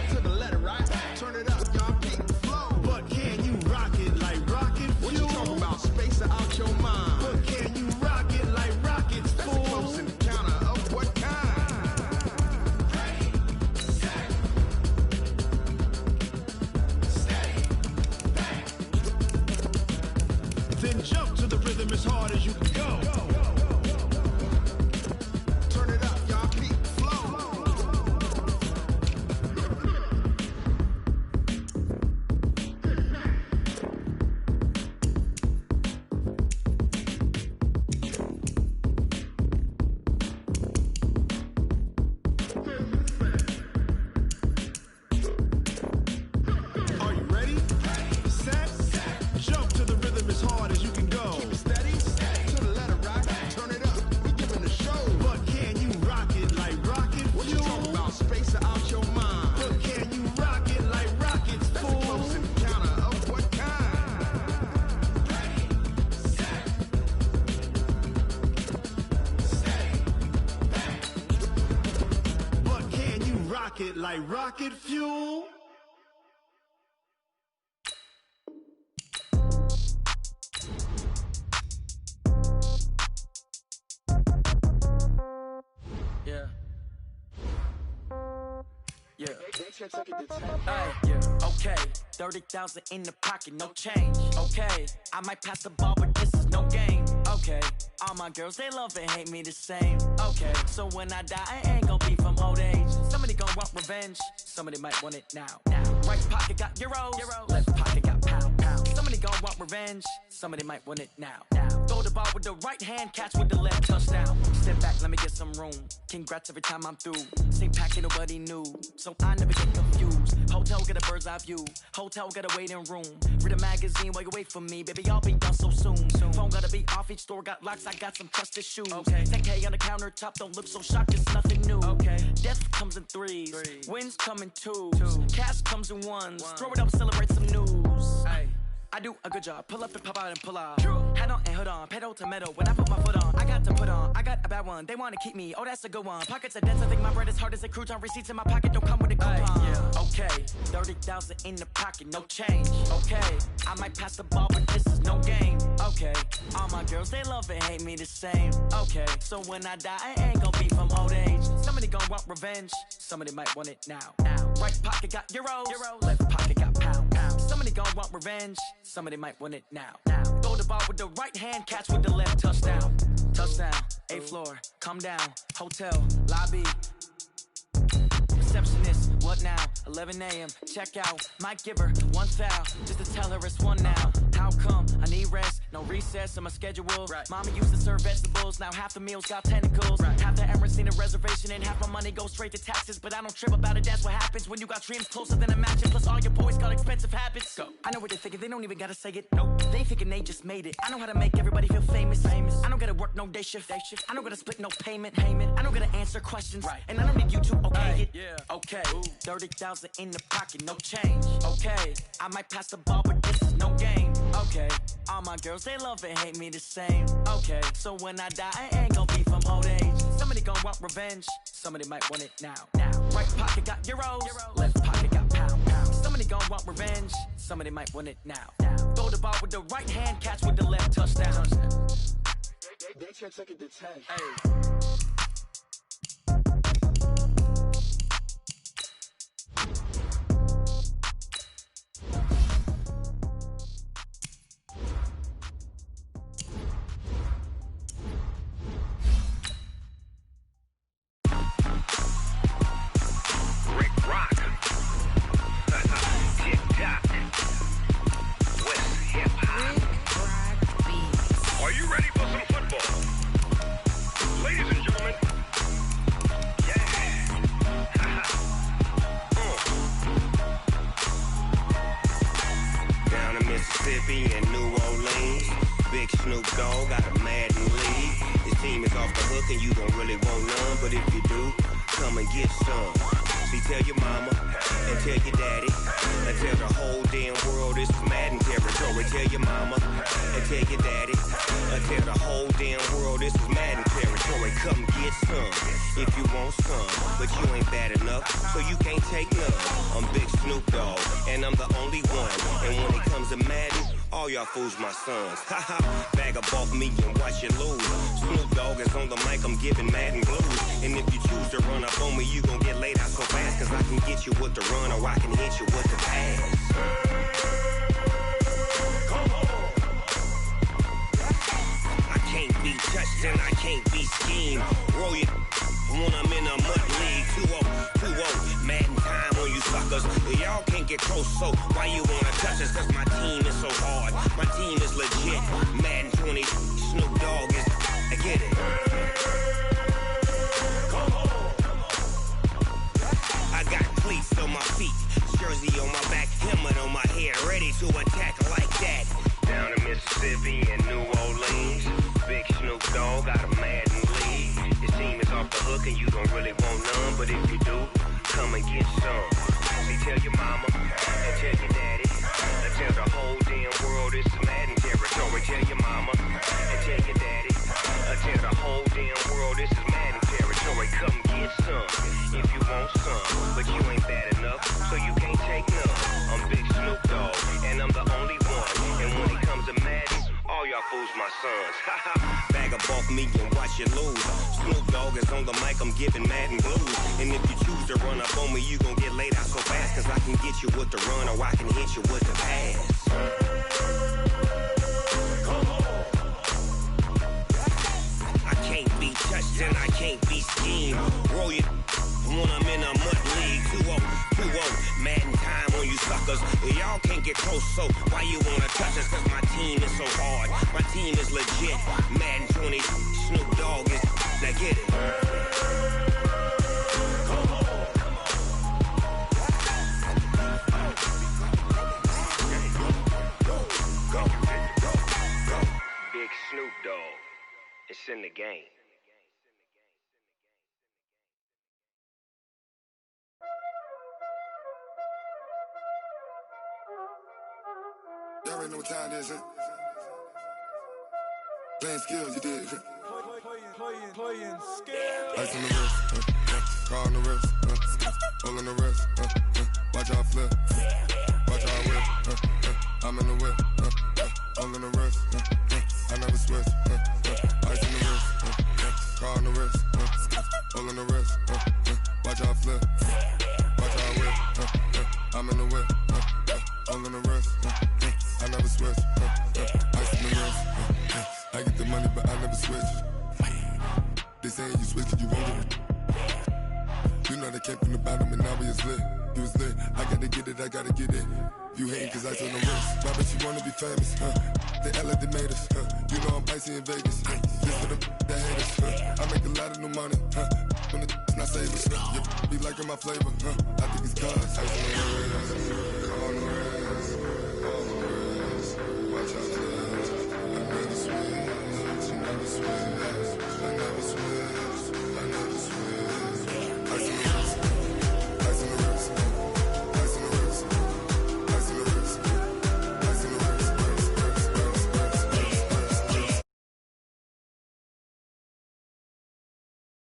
to the letter right. Turn it up, y'all beat the flow. But can you rock it like rocket? What you talking about? Space out your mind. But can you rock it like rockets? Fool. Close in the counter of what kind? Then jump to the rhythm as hard as you can go. Turn it up, y'all keep the flow. Are you ready? Set, jump to the rhythm as hard as you can go. Keep it steady, to the letter right. Turn it up, we giving the show. But can you rock it like rocket? What you talking about? Space out your mind. But can you rock it like rockets? Fool. That's close in the counter of what kind? But can you rock it like rocket fuel? Yeah. Yeah. Yeah. Okay. 30,000 in the pocket, no change. Okay. I might pass the ball, but this is no game. Okay. All my girls, they love and hate me the same. Okay. So when I die, I ain't gonna be from old age. Somebody gonna want revenge. Somebody might want it now. Right pocket got euros. Left pocket got pound. Somebody gonna want revenge. Somebody might want it now. Throw the ball with the right hand, catch with the left, touchdown. Step back, let me get some room. Congrats every time I'm through. Same packet, nobody knew, so I never get confused. Hotel get a bird's eye view. Hotel got a waiting room. Read a magazine while you wait for me, baby. I'll be done so soon. Phone gotta be off, each store got locks. I got some trusted shoes. Okay. 10K on the countertop, don't look so shocked. It's nothing new. Okay. Death comes in threes. Wins come in twos. Cash comes in ones. Throw it up, celebrate some news. Ay. I do a good job. Pull up and pop out and pull out. Head on and hood on. Pedal to metal. When I put my foot on, I got to put on. I got a bad one. They want to keep me. Oh, that's a good one. Pockets are dense. I think my bread is hard as a crouton. Receipts in my pocket don't come with a coupon. Yeah. Okay. 30,000 in the pocket. No change. Okay. I might pass the ball, but this is no game. Okay. All my girls, they love and hate me the same. Okay. So when I die, I ain't gonna be from old age. Somebody gonna want revenge. Somebody might want it now. Right pocket got euros. Left pocket got pound. Somebody gonna want revenge. Somebody might want it now. Throw the ball with the right hand, catch with the left, touchdown. Touchdown, 8th floor, come down, hotel, lobby. Receptionist, What now? 11 a.m. Check out. Might give her one foul just to tell her it's one now. How come? I need rest. No recess in my schedule. Right. Mama used to serve vegetables. Now half the meals got tentacles. Right. Half the Emirates need a reservation and half my money goes straight to taxes. But I don't trip about it. That's what happens when you got dreams closer than a mansion. Plus all your boys got expensive habits. Go. I know what they're thinking. They don't even gotta say it. Nope. They thinking they just made it. I know how to make everybody feel famous. I don't gotta work no day shift. I don't gotta split no payment. I don't gotta answer questions. Right. And I don't need you to okay it. Yeah. Okay. 30,000 in the pocket, no change. Okay. I might pass the ball, but this is no game. Okay. All my girls, they love and hate me the same. Okay. So when I die, I ain't gonna be from old age. Somebody gon' want revenge. Somebody might want it now. Right pocket got euros. Left pocket got pound. Somebody gon' want revenge. Somebody might want it now. Throw the ball with the right hand, catch with the left, touchdown. They check it to 10. Hey. Fools my sons. Bag up off me and watch you lose. Snoop Dogg is on the mic, I'm giving Madden blues. And if you choose to run up on me, you gon' get laid out so fast. Cause I can get you with the run or I can hit you with the pass. I can't be touched and I can't be schemed. Roll you when I'm in a mud league. 2-0, Madden time on you suckers. Y'all can't get close, so why you wanna touch us? Cause my team is so hard. My team is legit. Madden 20, Snoop Dogg is. I get it. I got cleats on my feet, jersey on my back, helmet on my head, ready to attack like that. Down in Mississippi and New Orleans, big Snoop Dogg got a Madden league. His team is off the hook and you don't really want none, but if you do, come and get some. See, tell your mama and tell your daddy. Tell the whole damn world this is Madden territory. Tell your mama and tell your daddy. Tell the whole damn world this is Madden territory. Come get some if you want some, but you ain't bad enough, so you can't take none. I'm Big Snoop Dogg, and I'm the only one. And when it comes to Madden, all y'all fools my sons. Bag up off me and watch you lose. Snoop Dogg is on the mic, I'm giving Madden blues. And if you choose to run up on me, you gon' get laid out so fast. Cause I can get you with the run or I can hit you with the pass. I can't be touched and I can't be schemed. Roll you when I'm in a mud league. 2-0, Madden time on you suckers. Y'all can't get close, so why you wanna touch us? Cause my team is so hard. My team is legit. Madden 20, Snoop Dogg is. Now get it. Big Snoop Dogg. It's in the game. Y'all already know what time it is, huh? Playing skills, you did. Playing skills. Ice on the wrist, car on the wrist, hole in the wrist, watch out flip, watch out whip, I'm in the whip, hole in the wrist, I never switch, ice on the wrist, car on the wrist, hole in the wrist, watch out flip, watch out whip, I'm in the whip, hole in the wrist, I never switch, ice on the wrist, I get the money but I never switch. They saying you switch it, you won't. You know they came from the bottom and now we is lit. You was lit, I gotta get it, I gotta get it. You hating cause I told them wrist. Why bet you wanna be famous, They LA they made us, You know I'm icy in Vegas, This for the that haters, I make a lot of new money, When it's not saving, You be liking my flavor, I think it's cause